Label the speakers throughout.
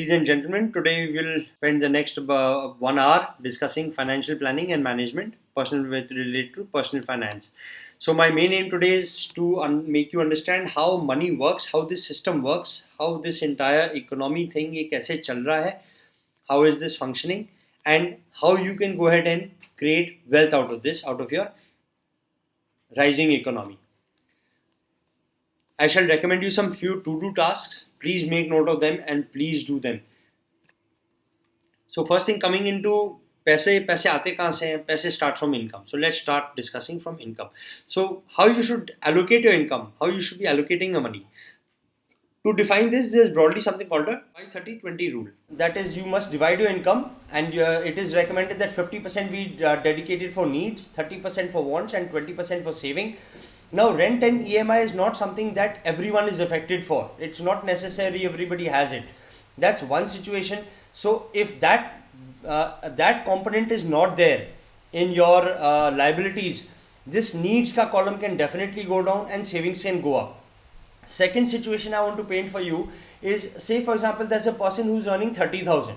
Speaker 1: Ladies and gentlemen, today we will spend the next 1 hour discussing financial planning and management, personal with related to personal finance. So my main aim today is to make you understand how money works, how this system works, how this entire economy thing ये कैसे चल रहा है, how is this functioning, and how you can go ahead and create wealth out of this, out of your rising economy. I shall recommend you some few to-do tasks. Please make note of them and please do them. So first thing coming into पैसे पैसे आते कहाँ से हैं पैसे start from income. So let's start discussing from income. So how you should allocate your income, how you should be allocating your money. To define this, there's broadly something called a 5-30-20 rule. That is, you must divide your income, and it is recommended that 50% be dedicated for needs, 30% for wants, and 20% for saving. Now, rent and EMI is not something that everyone is affected for. It's not necessary everybody has it. That's one situation. So, if that component is not there in your liabilities, this needs ka column can definitely go down and savings can go up. Second situation I want to paint for you is, say for example, there's a person who's earning 30,000,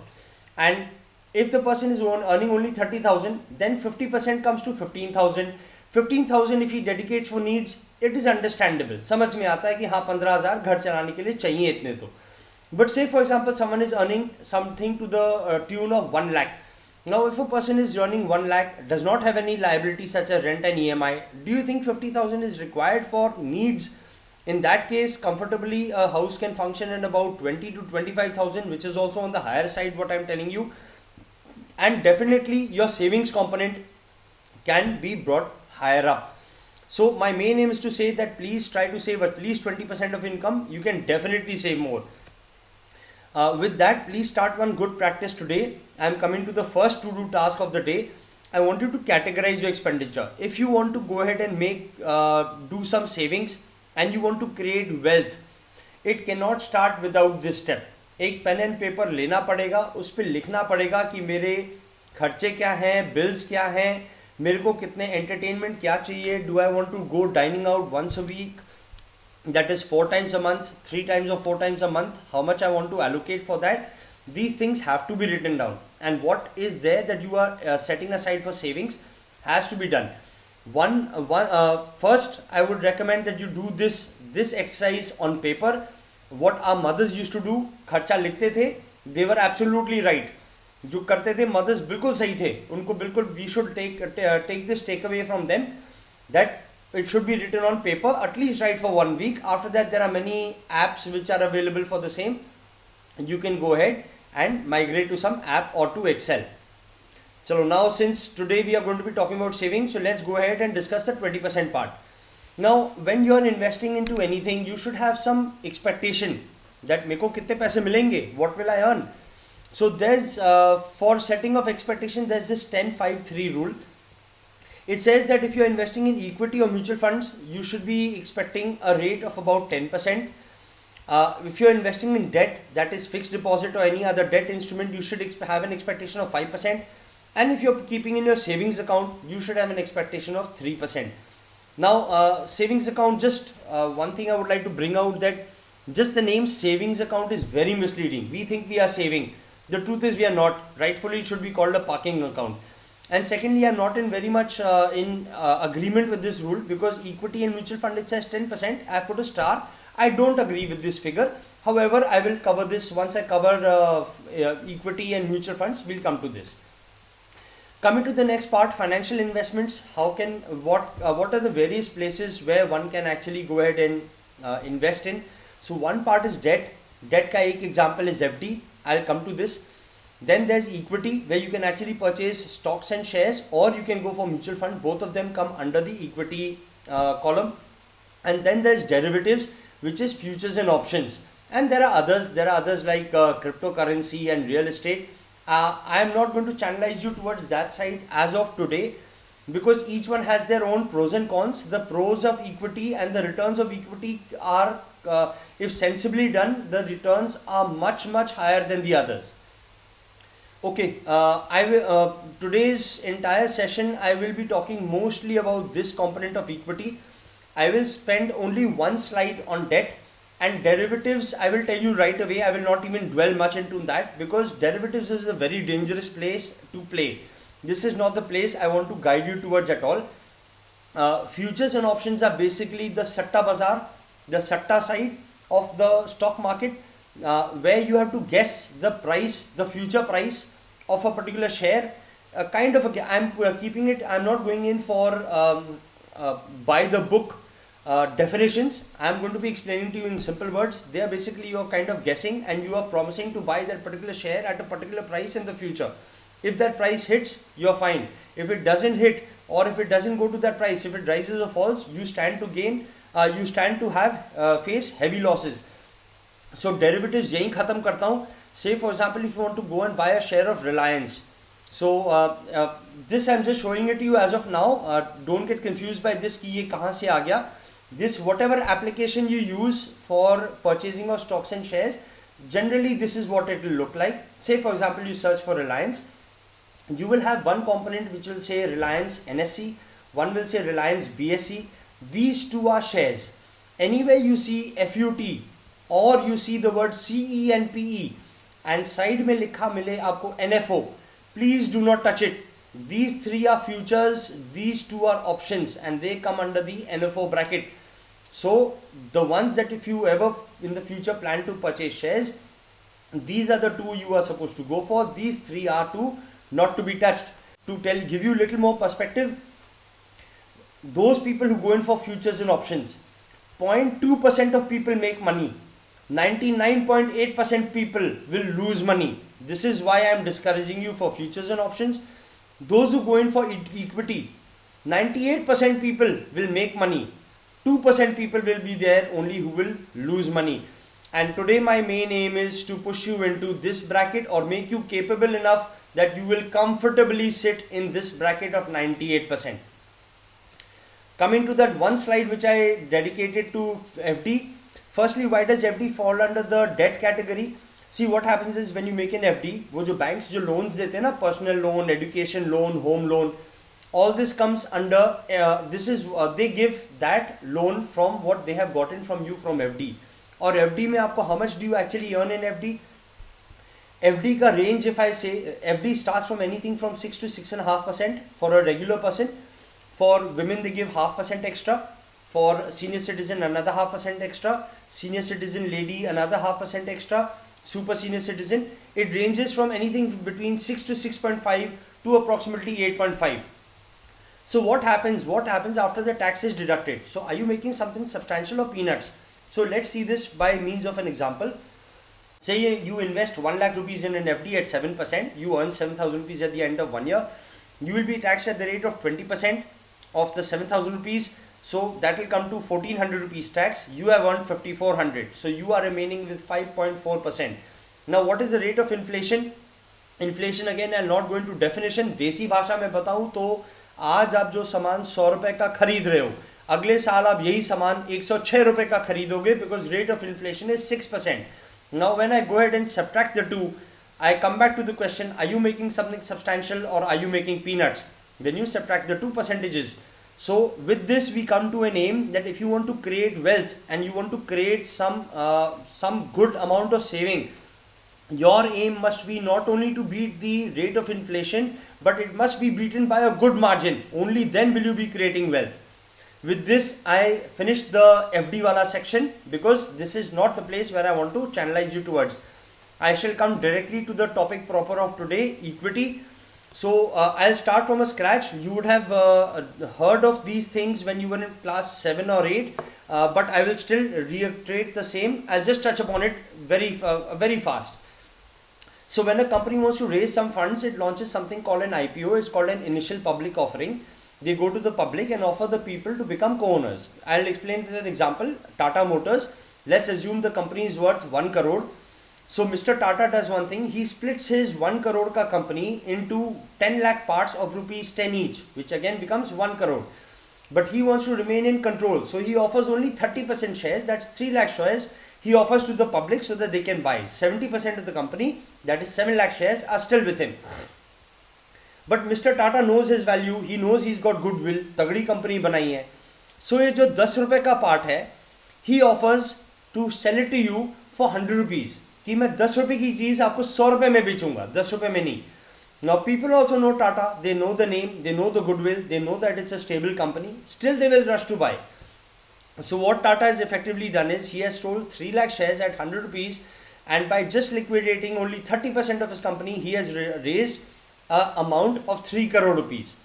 Speaker 1: and if the person is earning only 30,000, then 50% comes to 15,000. 15,000 if he dedicates for needs, it is understandable. समझ में आता है कि हाँ 15,000 घर चलाने के लिए चाहिए इतने तो. But say for example someone is earning something to the tune of 1 lakh. Now if a person is earning 1 lakh, does not have any liability such as rent and EMI, do you think 50,000 is required for needs? In that case, comfortably a house can function in about 20 to 25,000, which is also on the higher side what I'm telling you. And definitely your savings component can be brought higher up. So my main aim is to say that please try to save at least 20% of income. You can definitely save more. With that, please start one good practice today. I'm coming to the first to-do task of the day. I want you to categorize your expenditure. If you want to go ahead and do some savings and you want to create wealth, it cannot start without this step. एक pen and paper लेना पड़ेगा, उस पर लिखना पड़ेगा कि मेरे खर्चे क्या हैं, बिल्स क्या हैं, मेरे को कितने एंटरटेनमेंट क्या चाहिए, do I want to go dining out once a week, that is 4 times a month, 3 times or 4 times a month, how much I want to allocate for that. These things have to be written down, and what is there that you are setting aside for savings has to be done. First I would recommend that you do this exercise on paper. What our mothers used to do, खर्चा लिखते थे, they were absolutely right. जो करते थे mothers बिल्कुल सही थे, उनको बिल्कुल we should take this takeaway from them, that it should be written on paper, at least write for 1 week. After that there are many apps which are available for the same. You can go ahead and migrate to some app or to Excel. So now since today we are going to be talking about savings, so let's go ahead and discuss the 20% part. Now when you are investing into anything, you should have some expectation that मेरे को कितने पैसे मिलेंगे, what will I earn. So there's for setting of expectation, there's this 10-5-3 rule. It says that if you're investing in equity or mutual funds, you should be expecting a rate of about 10%. If you're investing in debt, that is fixed deposit or any other debt instrument, you should have an expectation of 5%. And if you're keeping in your savings account, you should have an expectation of 3%. Now, savings account, just one thing I would like to bring out, that just the name savings account is very misleading. We think we are saving. The truth is we are not. Rightfully, it should be called a parking account. And secondly, I'm not in very much in agreement with this rule, because equity and mutual fund, it says 10%. I put a star. I don't agree with this figure. However, I will cover this once I cover equity and mutual funds. We'll come to this. Coming to the next part, financial investments. What are the various places where one can actually go ahead and invest in? So one part is debt. Debt ka ek example is FD. I'll come to this. Then there's equity, where you can actually purchase stocks and shares, or you can go for mutual fund. Both of them come under the equity column. And then there's derivatives, which is futures and options. And there are others like cryptocurrency and real estate. I am not going to channelize you towards that side as of today, because each one has their own pros and cons. The pros of equity and the returns of equity are, if sensibly done, the returns are much higher than the others. Okay, today's entire session I will be talking mostly about this component of equity. I will spend only one slide on debt, And derivatives, I will tell you right away, I will not even dwell much into that, because derivatives is a very dangerous place to play. This is not the place I want to guide you towards at all. Futures and options are basically the satta bazaar, the satta side of the stock market, where you have to guess the price, the future price of a particular share. Kind of I'm keeping it, I'm not going in for by the book definitions. I'm going to be explaining to you in simple words. They are basically, you're kind of guessing and you are promising to buy that particular share at a particular price in the future. If that price hits, you're fine. If it doesn't hit, or if it doesn't go to that price, if it rises or falls, you stand to gain, you stand to have face heavy losses. So derivatives यहीं खत्म करता हूँ. Say for example, if you want to go and buy a share of Reliance, so this I'm just showing it to you as of now. Don't get confused by this कि ये कहाँ से आ गया. This, whatever application you use for purchasing of stocks and shares, generally this is what it will look like. Say for example, you search for Reliance, you will have one component which will say Reliance NSE, one will say Reliance BSE. These two are shares. Anywhere you see FUT or you see the word CE and PE and side में लिखा मिले आपको NFO, please do not touch it. These three are futures, these two are options, and they come under the NFO bracket. So the ones that if you ever in the future plan to purchase shares, these are the two you are supposed to go for. These three are two not to be touched. To give you a little more perspective, those people who go in for futures and options, 0.2% of people make money. 99.8% people will lose money. This is why I am discouraging you for futures and options. Those who go in for equity, 98% people will make money. 2% people will be there only who will lose money. And today my main aim is to push you into this bracket or make you capable enough that you will comfortably sit in this bracket of 98%. Coming to that one slide which I dedicated to FD. Firstly, why does FD fall under the debt category? See, what happens is when you make an FD, वो जो banks जो loans देते हैं ना, personal loan, education loan, home loan, all this comes under, they give that loan from what they have gotten from you from FD. और FD में आपको how much do you actually earn in FD? FD का range, if I say, FD starts from anything from 6 to 6.5% for a regular person. For women, they give 0.5% extra. For senior citizen, another 0.5% extra. Senior citizen lady, another 0.5% extra. Super senior citizen, it ranges from anything between 6 to 6.5 to approximately 8.5. So what happens after the tax is deducted? So are you making something substantial or peanuts? So let's see this by means of an example. Say you invest 1 lakh rupees in an FD at 7%, you earn 7,000 rupees at the end of 1 year. You will be taxed at the rate of 20% of the 7,000 rupees. So that will come to 1400 rupees tax. You have earned 5400. So you are remaining with 5.4%. Now what is the rate of inflation? Inflation, again I'll not go into definition. देसी भाषा में बताऊं तो आज आप जो सामान 100 रुपए का खरीद रहे हो, अगले साल आप यही सामान 106 रुपए का खरीदोगे, because rate of inflation is 6%. Now when I go ahead and subtract the two, I come back to the question, are you making something substantial or are you making peanuts? When you subtract the two percentages. So with this we come to an aim that if you want to create wealth and you want to create some good amount of saving, your aim must be not only to beat the rate of inflation, but it must be beaten by a good margin. Only then will you be creating wealth. With this, I finished the FD wala section, because this is not the place where I want to channelize you towards. I shall come directly to the topic proper of today, equity. So I'll start from a scratch. You would have heard of these things when you were in class 7 or 8, but I will still reiterate the same. I'll just touch upon it very fast. So when a company wants to raise some funds, it launches something called an IPO. It's called an initial public offering. They go to the public and offer the people to become co-owners. I'll explain with an example. Tata Motors, let's assume the company is worth 1 crore. So Mr. Tata does one thing, he splits his 1 crore ka company into 10 lakh parts of rupees 10 each, which again becomes 1 crore. But he wants to remain in control. So he offers only 30% shares, that's 3 lakh shares. He offers to the public so that they can buy. 70% of the company, that is 7 lakh shares, are still with him. But Mr. Tata knows his value, he knows he's got goodwill, तगड़ी company बनाई है. So ये जो 10 रुपए का part है, he offers to sell it to you for 100 rupees, कि मैं 10 रुपए की चीज आपको 100 रुपए में बेचूंगा, 10 रुपए में नहीं. Now people also know Tata, they know the name, they know the goodwill, they know that it's a stable company, still they will rush to buy. So what Tata has effectively done is he has sold 3 lakh shares at 100 rupees, and by just liquidating only 30% of his company, he has raised an amount of 3 crore rupees.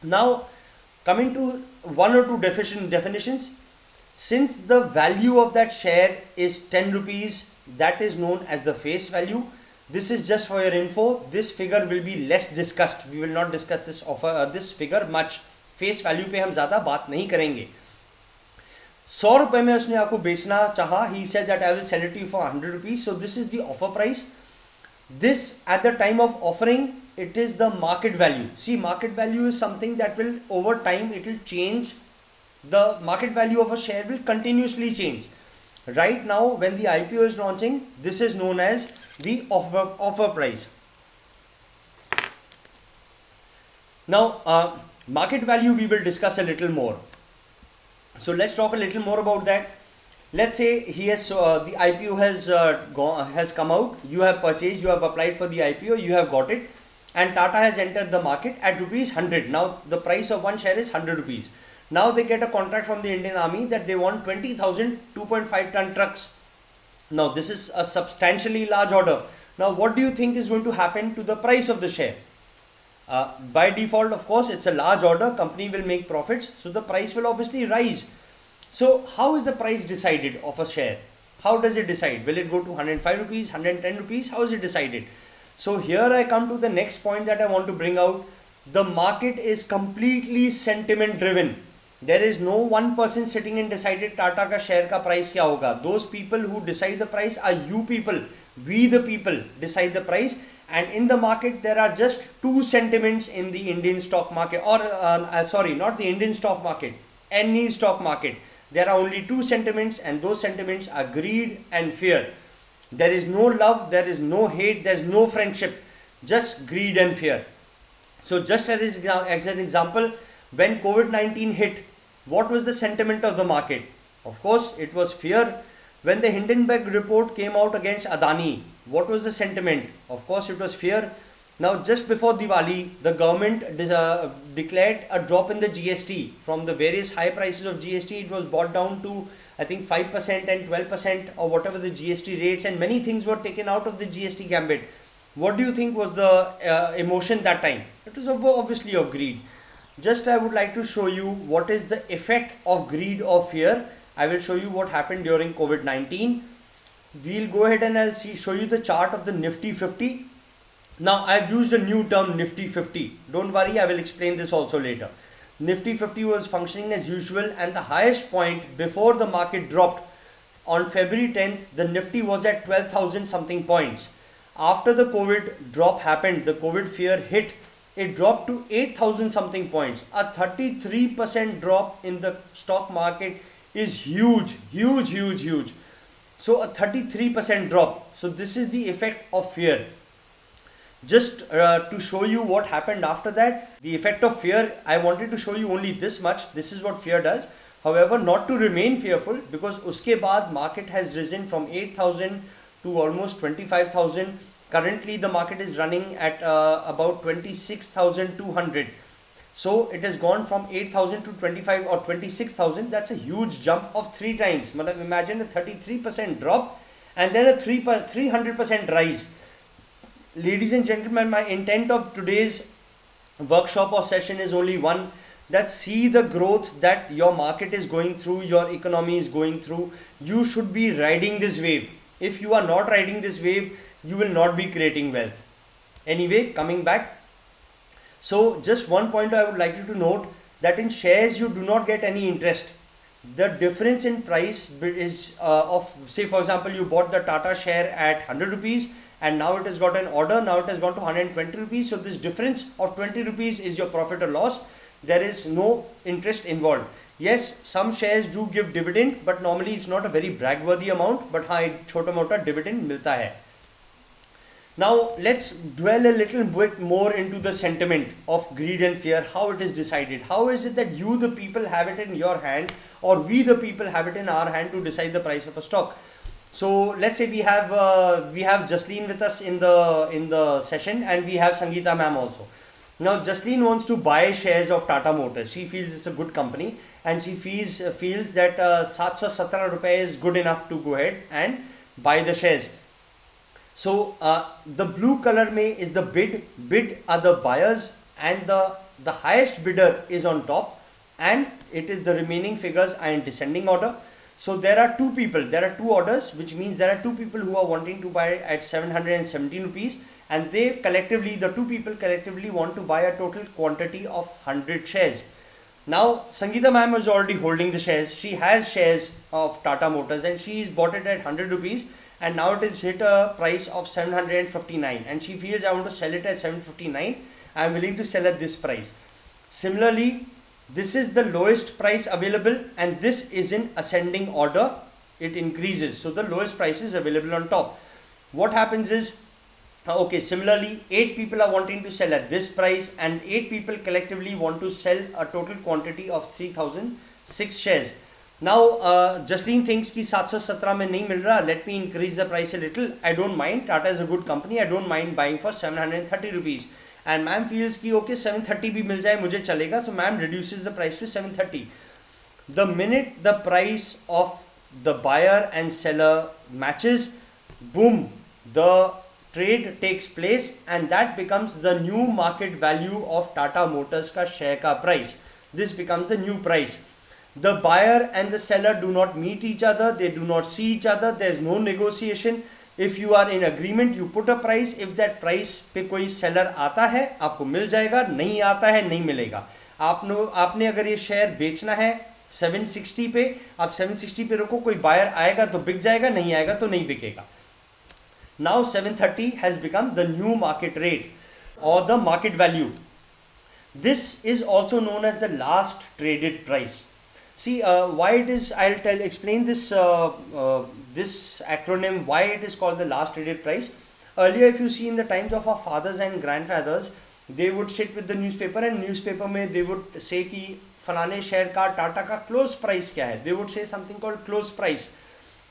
Speaker 1: Now, coming to one or two definitions, since the value of that share is 10 rupees, that is known as the face value. This is just for your info. This figure will be less discussed. We will not discuss this figure much. Face value पे हम ज़्यादा बात नहीं करेंगे. 100 रुपए में उसने आपको बेचना चाहा. He said that I will sell it to you for 100 rupees. So this is the offer price. This at the time of offering, it is the market value. See, market value is something that will over time it will change. The market value of a share will continuously change. Right now, when the IPO is launching, this is known as the offer price. Now, market value we will discuss a little more. So let's talk a little more about that. Let's say he has the IPO has come out. You have purchased, you have applied for the IPO, you have got it, and Tata has entered the market at rupees 100. Now the price of one share is 100 rupees. Now they get a contract from the Indian Army that they want 20,000 2.5 ton trucks. Now this is a substantially large order. Now what do you think is going to happen to the price of the share? By default, of course, it's a large order, company will make profits, so the price will obviously rise. So how is the price decided of a share? How does it decide? Will it go to 105 rupees, 110 rupees? How is it decided? So here I come to the next point that I want to bring out. The market is completely sentiment driven. There is no one person sitting and decided Tata ka share ka price kya hoga. Those people who decide the price are you people. We the people decide the price. And in the market, there are just two sentiments in the Indian stock market, or sorry, not the Indian stock market, any stock market. There are only two sentiments, and those sentiments are greed and fear. There is no love, there is no hate, there is no friendship, just greed and fear. So just as an example, when COVID-19 hit, what was the sentiment of the market? Of course, it was fear. When the Hindenburg report came out against Adani, what was the sentiment? Of course, it was fear. Now, just before Diwali, the government declared a drop in the GST. From the various high prices of GST, it was brought down to, I think, 5% and 12% or whatever the GST rates, and many things were taken out of the GST gambit. What do you think was the emotion that time? It was obviously of greed. Just I would like to show you what is the effect of greed or fear. I will show you what happened during COVID-19. We'll go ahead and I'll show you the chart of the Nifty 50. Now I've used a new term, Nifty 50. Don't worry, I will explain this also later. Nifty 50 was functioning as usual, and the highest point before the market dropped on February 10th, the Nifty was at 12,000 something points. After the COVID drop happened, the COVID fear hit, it dropped to 8,000 something points. A 33% drop in the stock market is huge. So a 33% drop. So this is the effect of fear. Just to show you what happened after that, the effect of fear, I wanted to show you only this much. This is what fear does. However, not to remain fearful, because uske baad market has risen from 8,000 to almost 25,000. Currently the market is running at about 26,200. So it has gone from 8,000 to 25 or 26,000. That's a huge jump of 3 times. Imagine a 33% drop and then a 300% rise. Ladies and gentlemen, my intent of today's workshop or session is only one, that see the growth that your market is going through, your economy is going through. You should be riding this wave. If you are not riding this wave, you will not be creating wealth. Anyway, coming back. So just one point I would like you to note, that in shares you do not get any interest. The difference in price is of, say for example, you bought the Tata share at 100 rupees and now it has got an order, now it has gone to 120 rupees. So this difference of 20 rupees is your profit or loss. There is no interest involved. Yes, some shares do give dividend, but normally it's not a very brag-worthy amount, but हाँ एक छोटा मोटा dividend मिलता है. Now let's dwell a little bit more into the sentiment of greed and fear, how it is decided. How is it that you the people have it in your hand, or we the people have it in our hand to decide the price of a stock? So let's say we have Jasleen with us in the session, and we have Sangeeta ma'am also. Now Jasleen wants to buy shares of Tata Motors. She feels it's a good company, and she feels that 717 rupees is good enough to go ahead and buy the shares. So the blue color mein is the bid. Bid are the buyers, and the highest bidder is on top, and it is the remaining figures are in descending order. So there are two people, there are two orders, which means there are two people who are wanting to buy at 717 rupees, and they collectively, the two people collectively want to buy a total quantity of 100 shares. Now Sangeeta ma'am is already holding the shares. She has shares of Tata Motors, and she is bought it at 100 rupees, and now it is hit a price of 759, and she feels, I want to sell it at 759, I am willing to sell at this price. Similarly, this is the lowest price available, and this is in ascending order, it increases. So the lowest price is available on top. What happens is, okay, similarly 8 people are wanting to sell at this price, and 8 people collectively want to sell a total quantity of 3006 shares. Now Jasleen thinks ki 717 mein nahi mil raha, let me increase the price a little. I don't mind, Tata is a good company, I don't mind buying for 730 rupees. And ma'am feels ki okay, 730 bhi mil jaye mujhe chalega, so ma'am reduces the price to 730. The minute the price of the buyer and seller matches, boom, the trade takes place, and that becomes the new market value of Tata Motors ka share ka price. This becomes the new price. The buyer and the seller do not meet each other, they do not see each other, there is no negotiation. If you are in agreement, you put a price. If that price पे कोई seller आता है, आपको मिल जाएगा, नहीं आता है, नहीं मिलेगा. आपने अगर ये शेयर बेचना है 760 पे, आप 760 पे रखो, कोई बायर आएगा तो बिक जाएगा, नहीं आएगा तो नहीं बिकेगा. Now 730 has become the new market rate or the market value. This is also known as the last traded price. See why it is, I'll explain this this acronym, why it is called the last traded price. Earlier, if you see in the times of our fathers and grandfathers, they would sit with the newspaper, and newspaper mein they would say ki falane share ka Tata ka close price kya hai. They would say something called close price.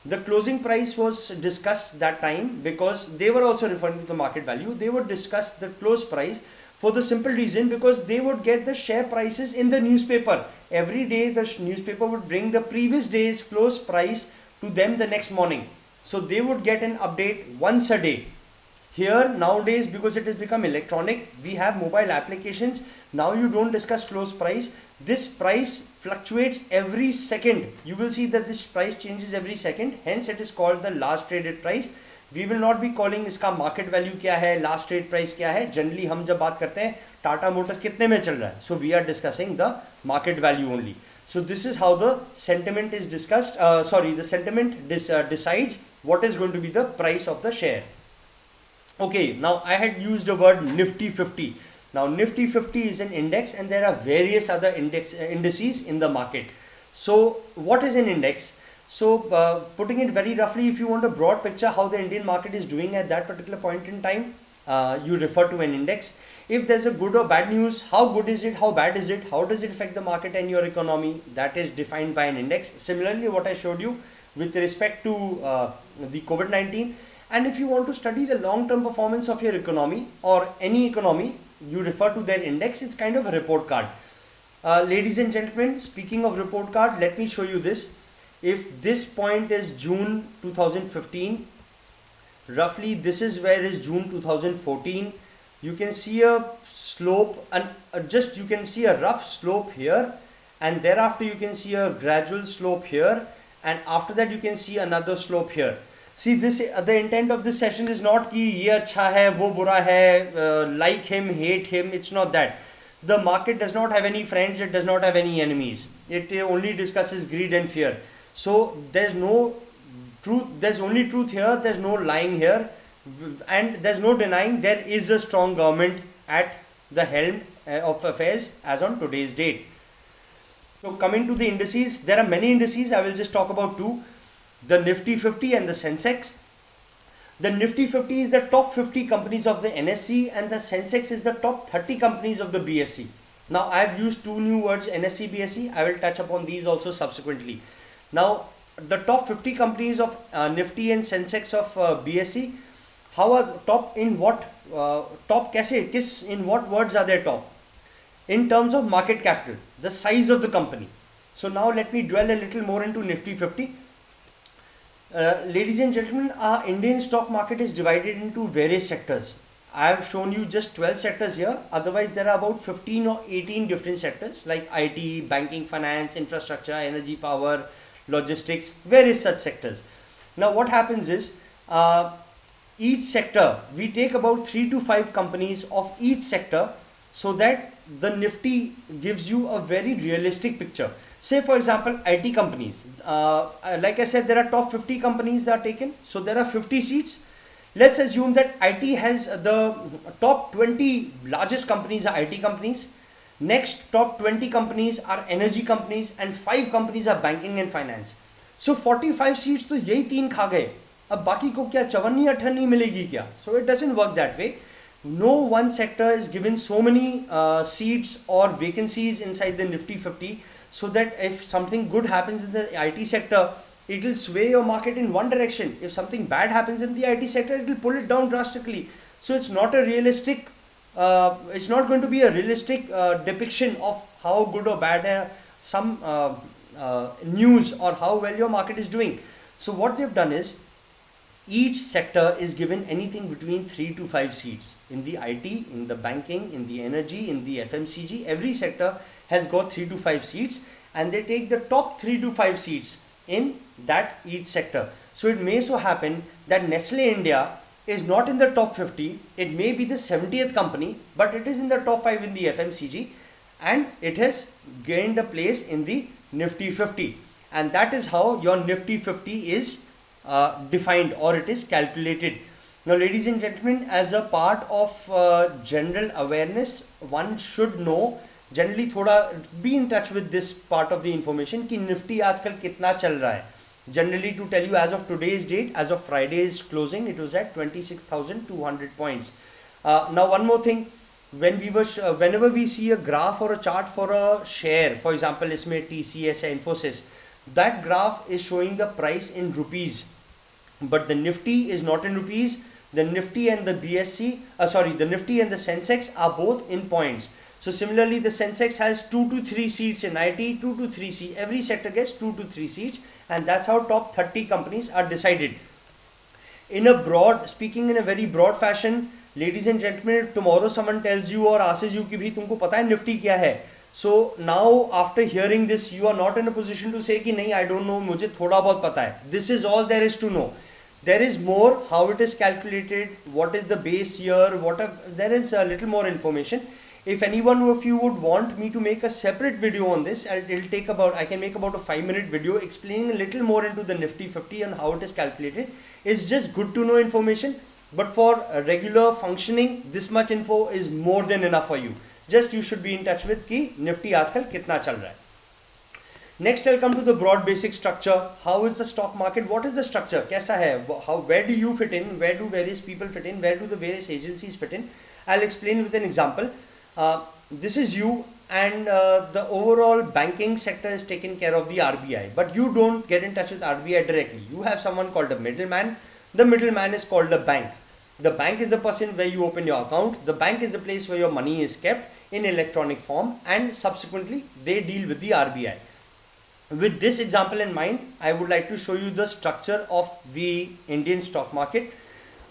Speaker 1: The closing price was discussed that time because they were also referring to the market value. They would discuss the close price for the simple reason because they would get the share prices in the newspaper. Every day the newspaper would bring the previous day's close price to them the next morning. So they would get an update once a day. Here nowadays, because it has become electronic, we have mobile applications. Now you don't discuss close price. This price fluctuates every second. You will see that this price changes every second. Hence it is called the last traded price. We will not be calling इसका market value क्या है, last trade price क्या है. Generally हम जब बात करते हैं Tata Motors कितने में चल रहा है, so we are discussing the market value only. So this is how the sentiment is discussed. The sentiment decides what is going to be the price of the share. Okay, now I had used the word Nifty 50. Now Nifty 50 is an index, and there are various other indices in the market. So what is an index? So putting it very roughly, if you want a broad picture how the Indian market is doing at that particular point in time, you refer to an index. If there's a good or bad news, how good is it, how bad is it, how does it affect the market and your economy, that is defined by an index. Similarly, what I showed you with respect to the COVID-19, and if you want to study the long-term performance of your economy or any economy, you refer to their index. It's kind of a report card. Ladies and gentlemen, speaking of report card, let me show you this. If this point is June 2015, roughly this is where is June 2014. You can see a slope, and you can see a rough slope here, and thereafter you can see a gradual slope here, and after that you can see another slope here. See, this the intent of this session is not कि ये अच्छा है वो बुरा है, like him, hate him. It's not that. The market does not have any friends. It does not have any enemies. It only discusses greed and fear. So there's no truth. There's only truth here. There's no lying here, and there's no denying there is a strong government at the helm of affairs as on today's date. So coming to the indices, there are many indices. I will just talk about two. The Nifty 50 and the Sensex. The Nifty 50 is the top 50 companies of the NSE, and the Sensex is the top 30 companies of the BSE. Now I have used two new words, NSE, BSE. I will touch upon these also subsequently. Now the top 50 companies of Nifty and Sensex of BSE, how are top in what top kaise, kis in what words are they top? In terms of market capital, the size of the company. So now let me dwell a little more into Nifty 50. Ladies and gentlemen, our Indian stock market is divided into various sectors. I have shown you just 12 sectors here. Otherwise, there are about 15 or 18 different sectors like IT, banking, finance, infrastructure, energy, power, logistics, various such sectors. Now, what happens is each sector, we take about 3 to 5 companies of each sector so that the Nifty gives you a very realistic picture. Say for example, IT companies, like I said, there are top 50 companies that are taken. So there are 50 seats. Let's assume that IT has the top 20 largest companies are IT companies. Next top 20 companies are energy companies and 5 companies are banking and finance. So 45 seats तो यही 3 खा गए. अब बाकी को क्या 54 58 मिलेगी क्या? So it doesn't work that way. No one sector is given so many seats or vacancies inside the Nifty 50 so that if something good happens in the IT sector, it will sway your market in one direction. If something bad happens in the IT sector, it will pull it down drastically. So it's not a realistic, it's not going to be a realistic depiction of how good or bad some news or how well your market is doing. So what they've done is, each sector is given anything between 3 to 5 seats. In the IT, in the banking, in the energy, in the FMCG, every sector has got 3 to 5 seats, and they take the top 3 to 5 seats in that each sector. So it may so happen that Nestle India is not in the top 50, it may be the 70th company, but it is in the top 5 in the FMCG, and it has gained a place in the Nifty 50. And that is how your Nifty 50 is defined, or it is calculated. Now ladies and gentlemen, as a part of general awareness, one should know, generally थोड़ा be in touch with this part of the information कि Nifty आजकल कितना चल रहा है. Generally, to tell you, as of today's date, as of Friday's closing, it was at 26,200 points. Now one more thing, when we were whenever we see a graph or a chart for a share, for example इसमें TCS या Infosys, that graph is showing the price in rupees, but the Nifty is not in rupees. The Nifty and the BSE, the Nifty and the Sensex are both in points. So similarly, the Sensex has 2 to 3 seats in IT, 2 to 3 seats. Every sector gets 2 to 3 seats, and that's how top 30 companies are decided. Speaking in a very broad fashion, ladies and gentlemen, if tomorrow someone tells you or asks you कि भी तुमको पता है Nifty क्या है? So now after hearing this, you are not in a position to say कि नहीं, I don't know, मुझे थोड़ा बहुत पता है. This is all there is to know. There is more, how it is calculated, what is the base year, there is a little more information. If anyone of you would want me to make a separate video on this, I can make about a 5-minute video explaining a little more into the Nifty 50 and how it is calculated. It's just good to know information, but for regular functioning, this much info is more than enough for you. Just you should be in touch with कि Nifty आजकल कितना चल रहा है. Next, I'll come to the broad basic structure. How is the stock market? What is the structure? कैसा है? Where do you fit in? Where do various people fit in? Where do the various agencies fit in? I'll explain with an example. This is you, and the overall banking sector is taken care of the RBI, but you don't get in touch with RBI directly. You have someone called a middleman. The middleman is called a bank. The bank is the person where you open your account. The bank is the place where your money is kept in electronic form, and subsequently they deal with the RBI. With this example in mind, I would like to show you the structure of the Indian stock market.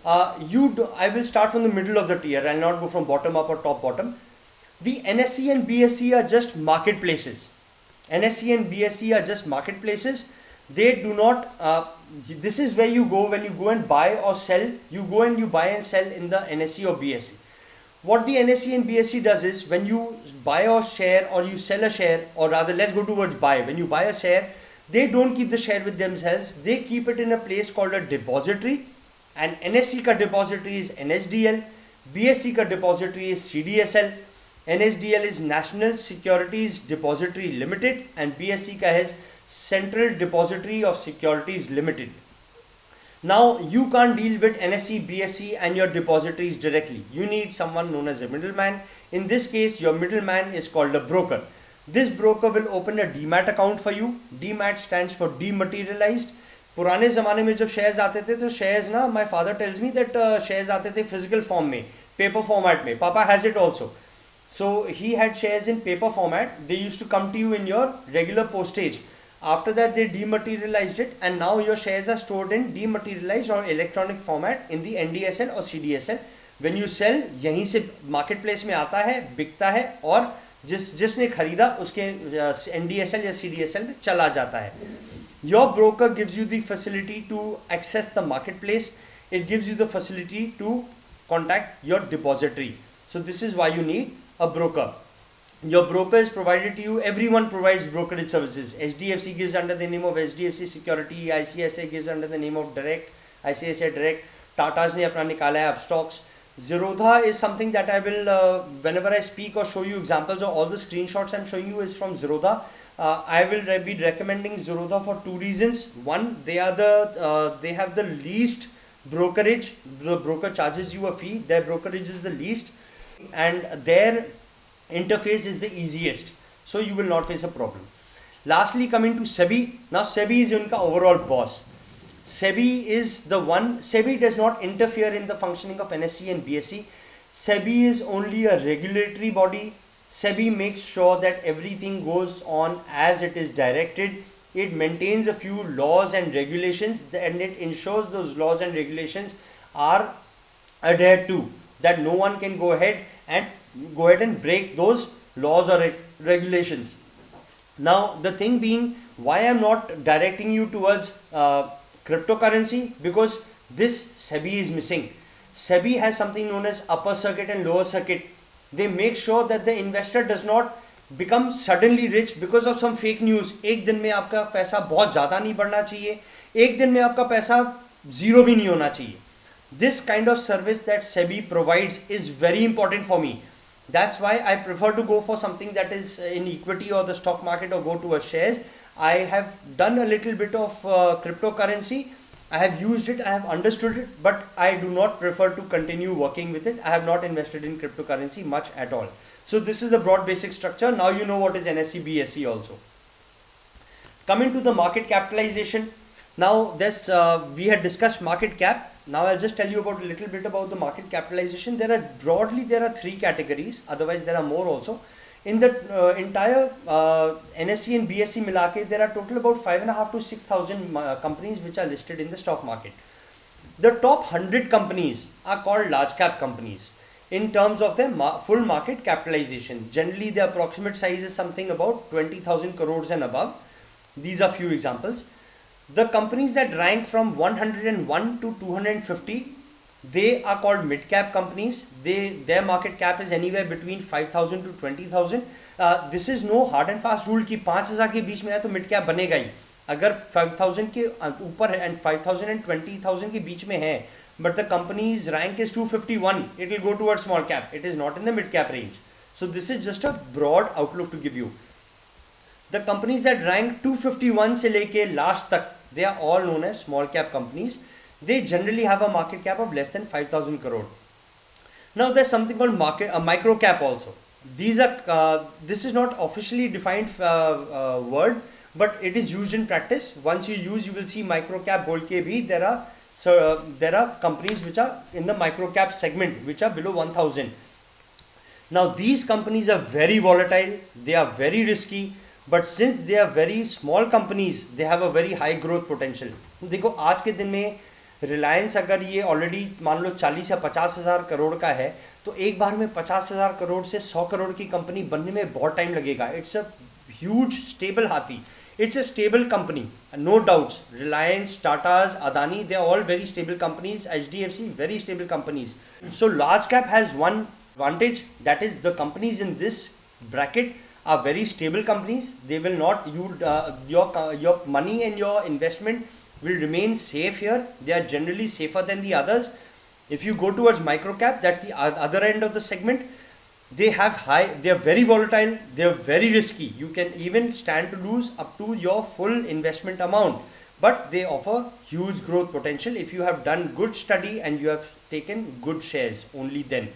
Speaker 1: I will start from the middle of the tier. I will not go from bottom up or top bottom. The NSE and BSE are just marketplaces. NSE and BSE are just marketplaces. They do not, this is where you go when you go and buy or sell. You go and you buy and sell in the NSE or BSE. What the NSE and BSE does is, when you buy a share or you sell a share, or rather let's go towards buy. When you buy a share, they don't keep the share with themselves. They keep it in a place called a depository. And NSE ka depository is NSDL. BSE ka depository is CDSL. NSDL is National Securities Depository Limited, and BSE ka is Central Depository of Securities Limited. Now you can't deal with NSE, BSE and your depositories directly. You need someone known as a middleman. In this case, your middleman is called a broker. This broker will open a demat account for you. Demat stands for dematerialized. पुराने ज़माने में जब shares आते थे तो shares ना, my father tells me that shares आते थे फिजिकल फॉर्म में, पेपर फॉर्मेट में. पापा has it also. So he had shares in paper format. They used to come to you in your regular postage. After that they dematerialized it and now your shares are stored in dematerialized or electronic format in the NDSL or CDSL. When you sell, यहीं से marketplace में आता है, बिकता है और जिसने खरीदा उसके NDSL या CDSL में चला जाता है. Your broker gives you the facility to access the marketplace. It gives you the facility to contact your depository. So this is why you need a broker. Your broker is provided to you. Everyone provides brokerage services. HDFC gives under the name of HDFC Security. ICICI gives under the name of Direct. ICICI Direct. Tata's ने अपना निकाला है Upstocks. Zerodha is something that I will, whenever I speak or show you examples of all the screenshots I'm showing you is from Zerodha. I will be recommending Zerodha for two reasons. One, they have the least brokerage. The broker charges you a fee. Their brokerage is the least. And their interface is the easiest, so you will not face a problem. Lastly, coming to SEBI. Now SEBI is unka overall boss. SEBI is the one. SEBI does not interfere in the functioning of NSE and BSE. SEBI is only a regulatory body. SEBI makes sure that everything goes on as it is directed. It maintains a few laws and regulations and it ensures those laws and regulations are adhered to, that no one can go ahead and break those laws or regulations. Now the thing being, why I'm not directing you towards cryptocurrency, because this SEBI is missing. SEBI has something known as upper circuit and lower circuit. They make sure that the investor does not become suddenly rich because of some fake news. एक दिन में आपका पैसा बहुत ज़्यादा नहीं बढ़ना चाहिए, एक दिन में आपका पैसा zero भी नहीं होना चाहिए. This kind of service that SEBI provides is very important for me. That's why I prefer to go for something that is in equity or the stock market or go towards shares. I have done a little bit of cryptocurrency. I have used it, I have understood it, but I do not prefer to continue working with it. I have not invested in cryptocurrency much at all. So this is the broad basic structure. Now you know what is NSE, BSE also. Coming to the market capitalization. Now this we had discussed market cap. Now I'll just tell you about a little bit about the market capitalization. There are three categories. Otherwise there are more also. In the entire NSE and BSE milake, there are total about 5,500 to 6,000 companies which are listed in the stock market. The top 100 companies are called large cap companies in terms of their full market capitalization. Generally, the approximate size is something about 20,000 crores and above. These are few examples. The companies that rank from 101 to 250, they are called mid-cap companies. Their market cap is anywhere between 5,000 to 20,000. This is no hard and fast rule कि 5,000 के बीच में है तो mid cap बनेगा ही. अगर 5,000 के ऊपर है and 5,000 and 20,000 के बीच में है, but the company's rank is 251, it will go towards small cap. It is not in the mid cap range. So this is just a broad outlook to give you. The companies that rank 251 से लेके last तक, they are all known as small cap companies. They generally have a market cap of less than 5,000 crore. Now there's something called micro cap also. These are this is not officially defined word, but it is used in practice. Once you will see micro cap बोल के भी there are companies which are in the micro cap segment which are below 1,000. Now these companies are very volatile, they are very risky, but since they are very small companies, they have a very high growth potential. देखो आज के दिन में रिलायंस अगर ये already मान लो 40 या 50,000 करोड़ का है, तो एक बार में 50,000 करोड़ से 100 करोड़ की कंपनी बनने में बहुत टाइम लगेगा. इट्स अ ह्यूज स्टेबल हाथी. It's a stable company, no doubts. Reliance, Tata's, Adani, they are all very stable companies. HDFC, very stable companies. So large cap has one advantage, that is the companies in this bracket are very stable companies. They will not, your money and your investment will remain safe here. They are generally safer than the others. If you go towards micro cap, that's the other end of the segment. They are very volatile, they are very risky. You can even stand to lose up to your full investment amount. but they offer huge growth potential if you have done good study and you have taken good shares. Only then.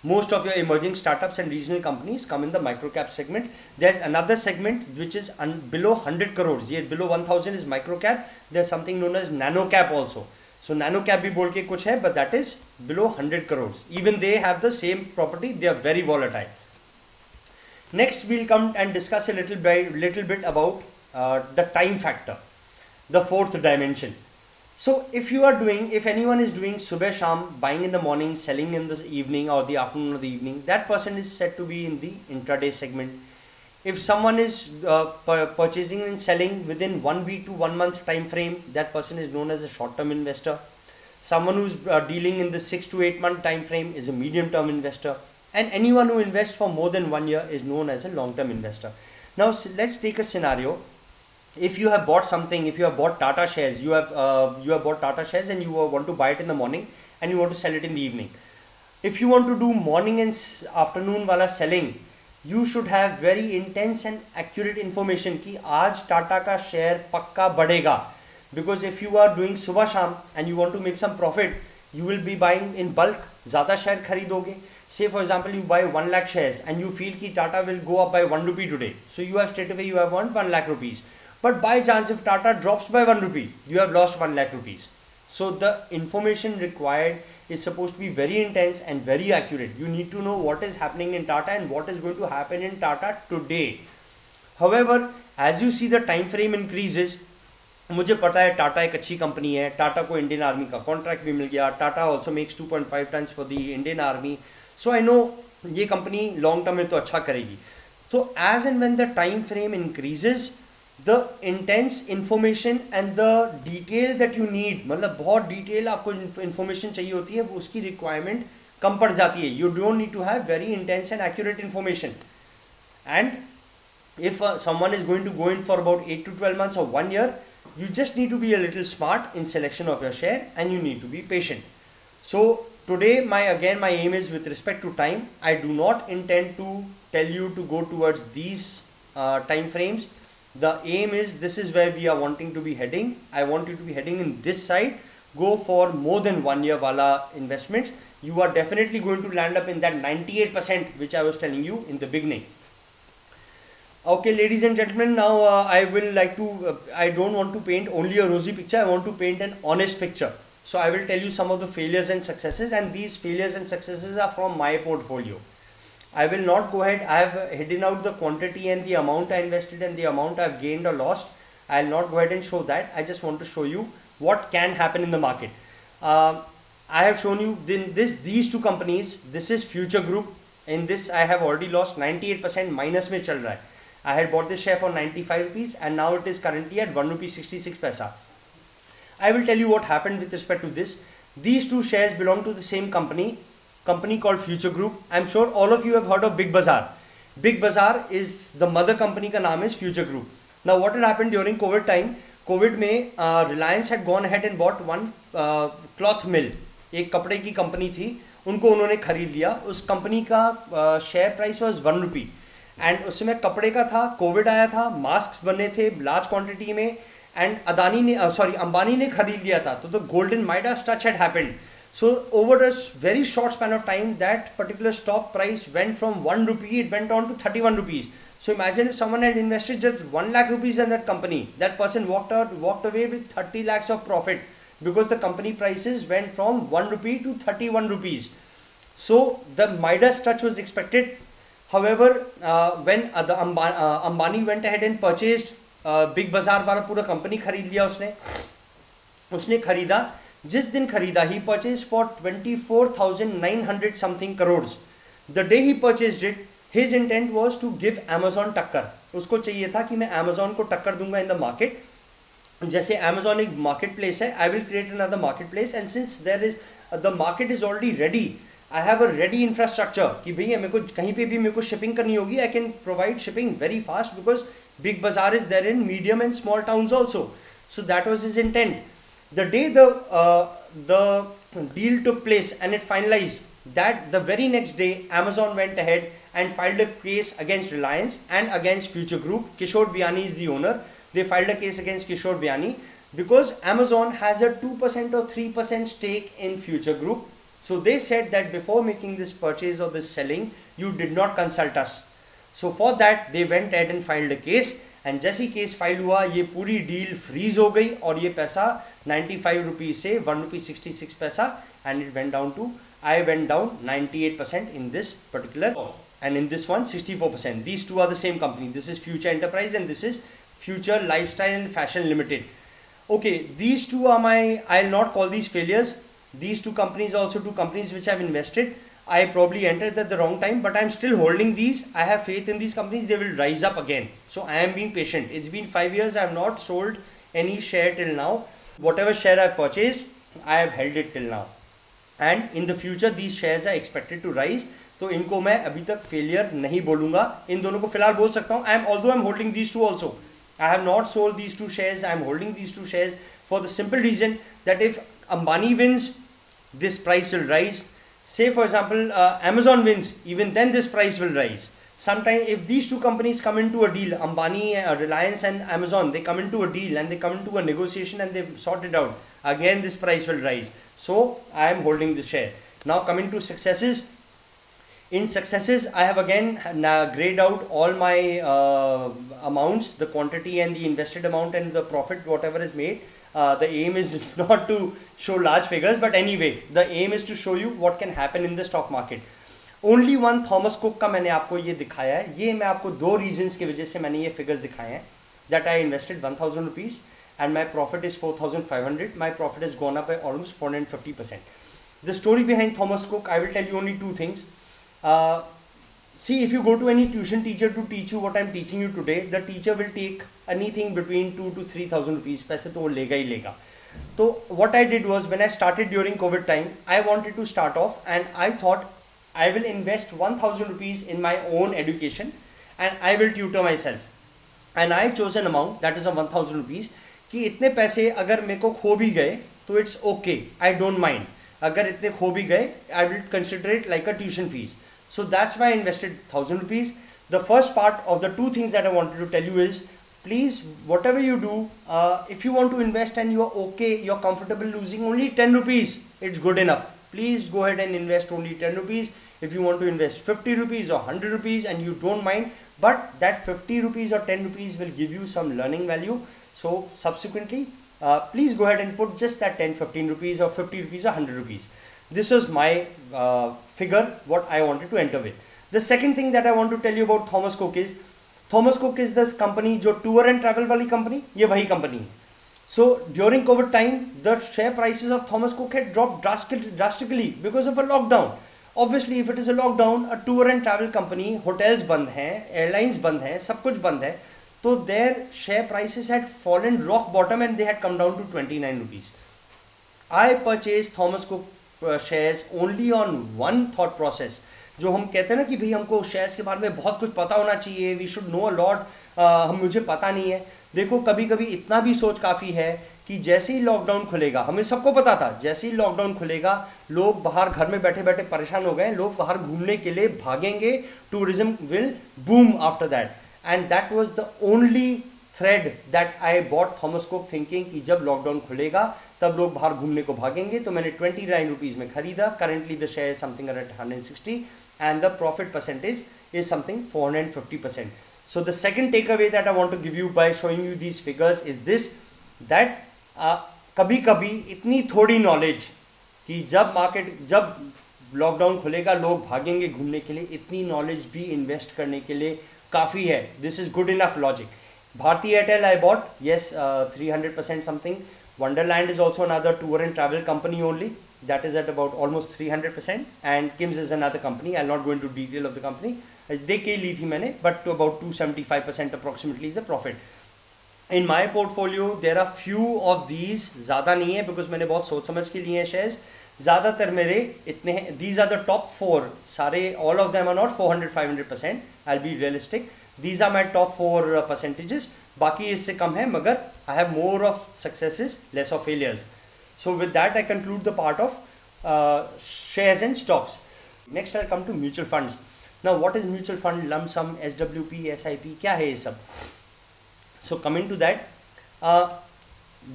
Speaker 1: Most of your emerging startups and regional companies come in the microcap segment. There's another segment which is below 100 crores. Yes, below 1000 is microcap. There's something known as nano cap also. So nano cap bhi bol ke kuch hai, but that is below 100 crores. Even they have the same property. They are very volatile. Next, we'll come and discuss a little bit about the time factor, the fourth dimension. So if anyone is doing subah sham, buying in the morning, selling in the evening or the afternoon or the evening, that person is said to be in the intraday segment. If someone is purchasing and selling within 1 week to 1 month time frame, that person is known as a short term investor. Someone who's dealing in the 6 to 8 month time frame is a medium term investor. And anyone who invests for more than 1 year is known as a long term investor. Now let's take a scenario. If you have bought something, if you have bought Tata shares, you have bought Tata shares and you want to buy it in the morning and you want to sell it in the evening. If you want to do morning and afternoon wala selling, you should have very intense and accurate information कि आज Tata का share पक्का बढ़ेगा. Because if you are doing subah sham and you want to make some profit, you will be buying in bulk. ज़्यादा share खरीदोगे. Say for example you buy 1 lakh shares and you feel कि Tata will go up by 1 rupee today. So you have straight away you have won 1 lakh rupees. But by chance if Tata drops by 1 rupee, you have lost 1 lakh rupees. So the information required is supposed to be very intense and very accurate. You need to know what is happening in Tata and what is going to happen in Tata today. However, as you see the time frame increases, मुझे पता है टाटा एक अच्छी company है, टाटा को Indian army का contract भी मिल गया, Tata also makes 2.5 tons for the Indian army. So I know ये कंपनी लॉन्ग टर्म में तो अच्छा करेगी. So as and when the time frame increases, the intense information and the detail that you need, मतलब बहुत डिटेल आपको information चाहिए होती है, वो उसकी रिक्वायरमेंट कम पड़ जाती है. You don't need to have very intense and accurate information. And if someone is going to go in for about 8 to 12 months or 1 year, you just need to be a little smart in selection of your share and you need to be patient. So today my aim is with respect to time. I do not intend to tell you to go towards these time frames. The aim is, this is where we are wanting to be heading. I want you to be heading in this side. Go for more than 1 year wala investments. You are definitely going to land up in that 98% which I was telling you in the beginning. Okay, ladies and gentlemen, now I will like to, I don't want to paint only a rosy picture, I want to paint an honest picture. So I will tell you some of the failures and successes, and these failures and successes are from my portfolio. I will not go ahead, I have hidden out the quantity and the amount I invested and the amount I have gained or lost. I will not go ahead and show that. I just want to show you what can happen in the market. I have shown you these two companies. This is Future Group. In this I have already lost 98%, minus में चल रहा है. I had bought this share for 95 rupees and now it is currently at 1 rupee 66 paisa. I will tell you what happened with respect to this. These two shares belong to the same company called Future Group. I'm sure all of you have heard of Big Bazaar. Big Bazaar is the mother company का नाम is Future Group. Now what had happened during COVID time? COVID में Reliance had gone ahead and bought one cloth mill. एक कपड़े की company थी, उनको उन्होंने खरीद लिया. उस कंपनी का share price was 1 rupee and उसमें कपड़े का था. कोविड आया था, मास्क बने थे लार्ज क्वांटिटी में एंड अंबानी ने खरीद लिया था. तो the golden Midas touch had happened. So over a very short span of time that particular stock price went from 1 rupee, it went on to 31 rupees. So imagine if someone had invested just 1 lakh rupees in that company, that person walked away with 30 lakhs of profit because the company prices went from 1 rupee to 31 rupees. So the Midas touch was expected. However, when the Ambani went ahead and purchased Big Bazaar वाला पूरा company खरीद लिया उसने खरीदा. जिस दिन खरीदा, he purchased for 24,900 something crores. The day he purchased it, his intent was to give Amazon टक्कर. उसको चाहिए था कि मैं Amazon को टक्कर दूंगा in the market. जैसे Amazon एक market place है, I will create another marketplace, and since there is the market is already ready, I have a ready infrastructure कि भैया मेरे को कहीं पे भी मेरे को shipping करनी होगी, I can provide shipping very fast because Big Bazaar is there in medium and small towns also. So that was his intent. The day the deal took place and it finalized, that the very next day Amazon went ahead and filed a case against Reliance and against Future Group. Kishore Biyani is the owner. they filed a case against Kishore Biani because Amazon has a 2% or 3% stake in Future Group. So they said that before making this purchase or this selling, you did not consult us. So for that they went ahead and filed a case, and जैसी case file हुआ ये पूरी deal freeze हो गई और ये पैसा 95 rupees से 1 रुपी 66 पैसा, and it went down to, I went down 98% in this particular, and in this one 64%. These two are the same company. This is Future Enterprise and this is Future Lifestyle and Fashion Limited. Okay, these two are my, I'll not call these failures. These two companies are also two companies which I've invested. I probably entered at the wrong time, but I'm still holding these. I have faith in these companies. They will rise up again. So I am being patient. It's been 5 years. I have not sold any share till now. Whatever share I've purchased, I have held it till now. And in the future, these shares are expected to rise. तो इनको मैं अभी तक failure नहीं बोलूँगा. इन दोनों को फिलहाल बोल सकता हूँ. Although I'm holding these two also. I have not sold these two shares. I'm holding these two shares for the simple reason that if Ambani wins, this price will rise. Say for example, Amazon wins, even then this price will rise. Sometimes if these two companies come into a deal, Ambani, Reliance and Amazon, they come into a deal and they come into a negotiation and they sort it out, again this price will rise. So I am holding the share. Now coming to successes. In successes, I have again grayed out all my amounts, the quantity and the invested amount and the profit, whatever is made. The aim is not to show large figures, but anyway, the aim is to show you what can happen in the stock market. Only one Thomas Cook का मैंने आपको ये दिखाया है. ये मैं आपको दो reasons की वजह से मैंने ये figures दिखाए हैं. That I invested 1,000 rupees and my profit is 4,500. My profit has gone up by almost 450%. The story behind Thomas Cook, I will tell you only two things. See, if you go to any tuition teacher to teach you what I'm teaching you today, the teacher will take anything between 2,000 to 3,000 rupees. पैसे तो वो लेगा ही लेगा. So what I did was, when I started during COVID time, I wanted to start off and I thought I will invest 1,000 rupees in my own education and I will tutor myself. And I chose an amount that is of 1,000 rupees कि इतने पैसे अगर मेरे को खो भी गए तो it's okay, I don't mind. अगर इतने खो भी गए, I will consider it like a tuition fees. So that's why I invested 1,000 rupees. The first part of the two things that I wanted to tell you is, please, whatever you do, if you want to invest and you are okay, you're comfortable losing only 10 rupees, it's good enough. Please go ahead and invest only 10 rupees. If you want to invest 50 rupees or 100 rupees and you don't mind, but that 50 rupees or 10 rupees will give you some learning value. So subsequently, please go ahead and put just that 10, 15 rupees or 50 rupees or 100 rupees. This was my figure, what I wanted to enter with. The second thing that I want to tell you about Thomas Cook is, Thomas Cook is this company जो tour and travel वाली company, ये वही company है. So during COVID time, the share prices of Thomas Cook had dropped drastically because of a lockdown. Obviously, if it is a lockdown, a tour and travel company, hotels बंद हैं, airlines बंद हैं, सब कुछ बंद है, तो their share prices had fallen rock bottom and they had come down to 29 rupees. I purchased Thomas Cook shares only on one thought process. जो हम कहते हैं ना कि भाई हमको शेयर्स के बारे में बहुत कुछ पता होना चाहिए, we should know a lot, मुझे पता नहीं है. देखो कभी कभी इतना भी सोच काफ़ी है कि जैसे ही लॉकडाउन खुलेगा, हमें सबको पता था जैसे ही लॉकडाउन खुलेगा लोग बाहर घर में बैठे बैठे परेशान हो गए, लोग बाहर घूमने के लिए भागेंगे, tourism will boom after that. And that was the only thread that I bought Thomas cook, thinking कि जब लॉकडाउन खुलेगा तब लोग बाहर घूमने को भागेंगे. तो मैंने 29 रुपीज़ में खरीदा. Currently the share something at 160 and the profit percentage is something 450%. So the second takeaway that I want to give you by showing you these figures is this, that कभी कभी इतनी थोड़ी नॉलेज कि जब lockdown खुलेगा लोग भागेंगे घूमने के लिए, इतनी नॉलेज भी इन्वेस्ट करने के लिए काफ़ी है. This is good enough logic. Bharti Airtel I bought, yes, 300% something. Wonderland is also another tour and travel company only. That is at about almost 300%. And Kim's is another company. I'll not go into detail of the company. देख के ली थी मैंने, but to about 275% approximately is the profit. In my portfolio, there are few of these, ज़्यादा नहीं है because मैंने बहुत सोच समझ के लिए हैं shares. ज़्यादातर मेरे इतने हैं. These are the top 4. सारे, all of them are not 400-500%. I'll be realistic. These are my top 4 percentages. बाकी इससे कम है, मगर I have more of successes, less of failures. So with that, I conclude the part of shares and stocks. Next, I'll come to mutual funds. Now, what is mutual fund, lump sum, SWP, SIP? क्या है ये सब? So coming to that, uh,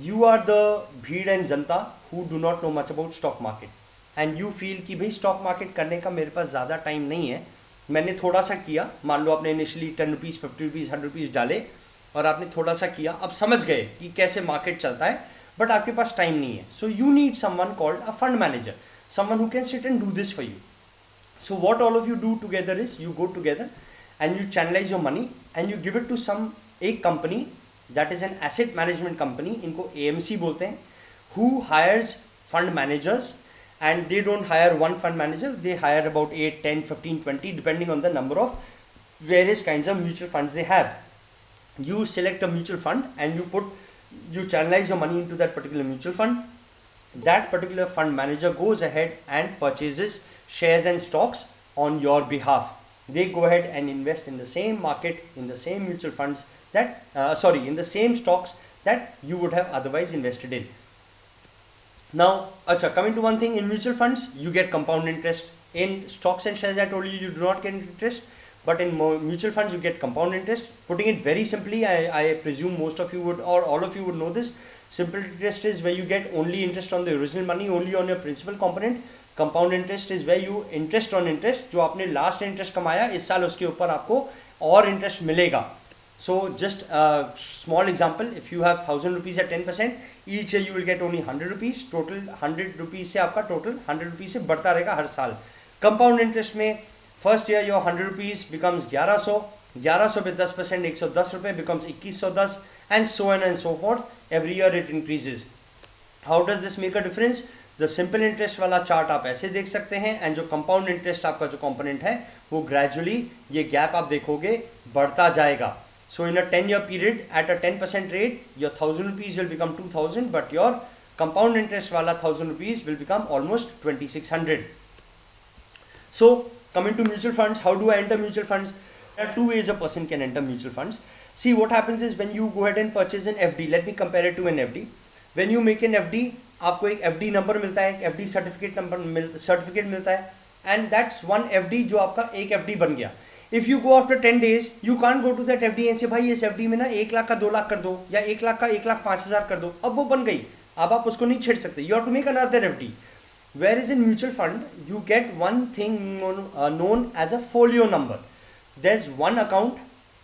Speaker 1: you are the भीड़ and Janata who do not know much about stock market and you feel कि भाई stock market करने का मेरे पास ज़्यादा टाइम नहीं है, मैंने थोड़ा सा किया, मान लो आपने इनिशियली 10 रुपीज़ 50 रुपीज़ 100 रुपीज़ डाले और आपने थोड़ा सा किया, अब समझ गए कि कैसे मार्केट चलता है, बट आपके पास टाइम नहीं है. So you need someone called a fund manager, someone who can sit and do this for you. So what all of you do together is you go together and you channelize your money and you give it to a company that is an asset management company, इनको AMC बोलते हैं, who hires fund managers and they don't hire one fund manager, they hire about 8, 10, 15, 20 depending on the number of various kinds of mutual funds they have. You select a mutual fund and you channelize your money into that particular mutual fund. That particular fund manager goes ahead and purchases shares and stocks on your behalf. They go ahead and invest in the same market, in the same mutual funds in the same stocks that you would have otherwise invested in. Now, coming to one thing, in mutual funds, you get compound interest. In stocks and shares, I told you do not get interest, but in mutual funds, you get compound interest. Putting it very simply, I presume most of you would, or all of you would know this. Simple interest is where you get only interest on the original money, only on your principal component. Compound interest is where you interest on interest, जो आपने last interest कमाया इस साल उसके ऊपर आपको और interest मिलेगा. So just a small example, if you have 1000 rupees at 10%, each year you will get only 100 rupees. Total 100 rupees से आपका total 100 rupees से बढ़ता रहेगा हर साल. Compound interest में first year your 100 rupees becomes 1100, 1100 पे 10% 110 रुपए becomes 2110 and so on and so forth. Every year it increases. How does this make a difference? The simple interest वाला चार्ट आप ऐसे देख सकते हैं एंड जो कंपाउंड इंटरेस्ट आपका जो कंपोनेंट है वो ग्रेजुअली ये गैप आप देखोगे बढ़ता जाएगा. So in a 10-year period at a 10% rate, your 1000 rupees will become 2000, but your compound interest wala 1000 rupees will become almost 2600. So coming to mutual funds, how do I enter mutual funds? There are two ways a person can enter mutual funds. See, what happens is when you go ahead and purchase an FD, let me compare it to an FD. When you make an FD, आपको एक FD number मिलता है, एक FD certificate मिलता है, and that's one FD जो आपका एक FD बन गया. If you go after 10 days, you can't go to that FD and say भाई इस FD में ना 1 लाख का 2 लाख कर दो या 1 लाख का 1,05,000 कर दो. अब वो बन गई, अब आप उसको नहीं छेड़ सकते. You have to make another FD. Whereas in mutual fund, you get one thing known as a folio number. There's one account,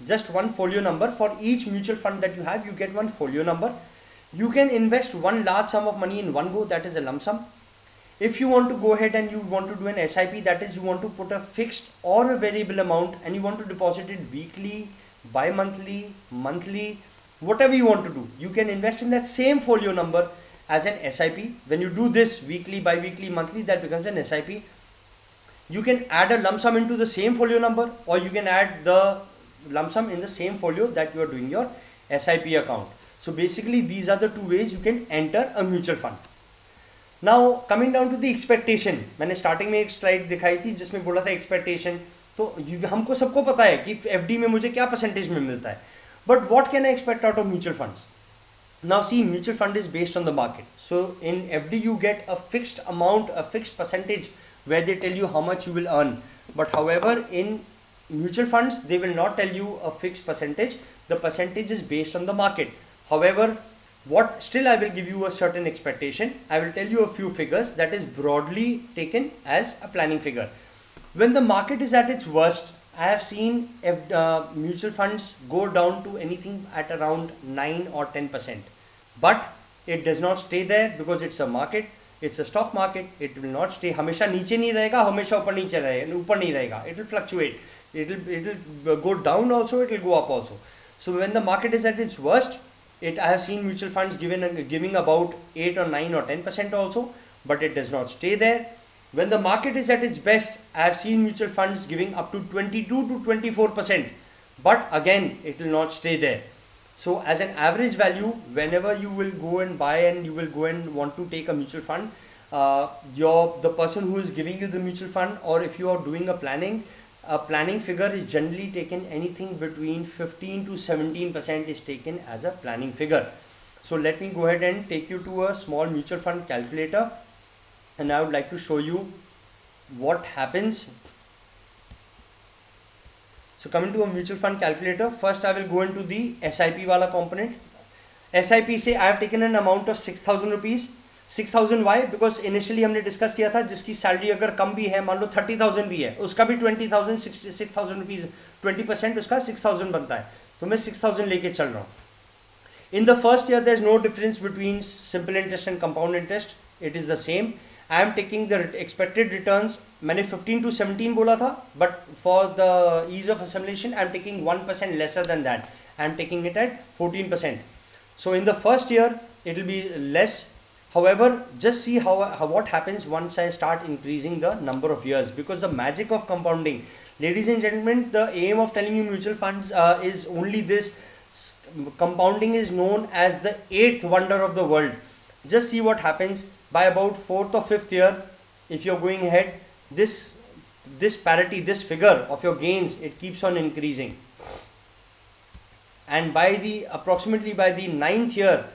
Speaker 1: just one folio number for each mutual fund that you have. You get one folio number. You can invest one large sum of money in one go, that is a lump sum. If you want to go ahead and you want to do an SIP, that is you want to put a fixed or a variable amount and you want to deposit it weekly, bi-monthly, monthly, whatever you want to do. You can invest in that same folio number as an SIP. When you do this weekly, bi-weekly, monthly, that becomes an SIP. You can add a lump sum into the same folio number or you can add the lump sum in the same folio that you are doing your SIP account. So basically these are the two ways you can enter a mutual fund. Now coming down to the expectation, मैंने starting में एक slide दिखाई थी जिसमें बोला था expectation. तो हमको सबको पता है कि FD में मुझे क्या परसेंटेज में मिलता है, but what can I expect out of mutual funds? Now see, mutual fund is based on the market. So in FD you get a fixed amount, a fixed percentage where they tell you how much you will earn. But however in mutual funds they will not tell you a fixed percentage. The percentage is based on the market. However, still I will give you a certain expectation. I will tell you a few figures that is broadly taken as a planning figure. When the market is at its worst, I have seen mutual funds go down to anything at around 9 or 10%. But it does not stay there because it's a market, it's a stock market. It will not stay. हमेशा नीचे नहीं रहेगा, हमेशा ऊपर नहीं रहेगा. It will fluctuate. It will go down also, it will go up also. So when the market is at its worst, I have seen mutual funds giving about 8 or 9 or 10% also, but it does not stay there. When the market is at its best, I have seen mutual funds giving up to 22 to 24%, but again, it will not stay there. So as an average value, whenever you will go and buy and you will go and want to take a mutual fund, the person who is giving you the mutual fund, or if you are doing a planning figure is generally taken anything between 15 to 17% is taken as a planning figure. So let me go ahead and take you to a small mutual fund calculator, and I would like to show you what happens. So coming to a mutual fund calculator, first I will go into the SIP wala component. SIP से I have taken an amount of 6,000 rupees. 6,000 why? Because initially हमने discuss किया था जिसकी salary अगर कम भी है, मान लो 30,000 भी है, उसका भी 20,000 6,000 रुपीज 20% उसका 6,000 बनता है, तो मैं 6,000 लेके चल रहा हूँ. In the first year there is no difference between simple interest and compound interest, it is the same. I am taking the expected returns, मैंने 15 to 17 बोला था, but for the ease of assimilation I am taking 1% lesser than that. I am taking it at 14%. So in the first year it will be less. However, just see how what happens once I start increasing the number of years, because the magic of compounding, ladies and gentlemen, the aim of telling you mutual funds is only this. Compounding is known as the 8th wonder of the world. Just see what happens by about 4th or 5th year. If you're going ahead, this parity, this figure of your gains, it keeps on increasing, and by the approximately by the 9th year,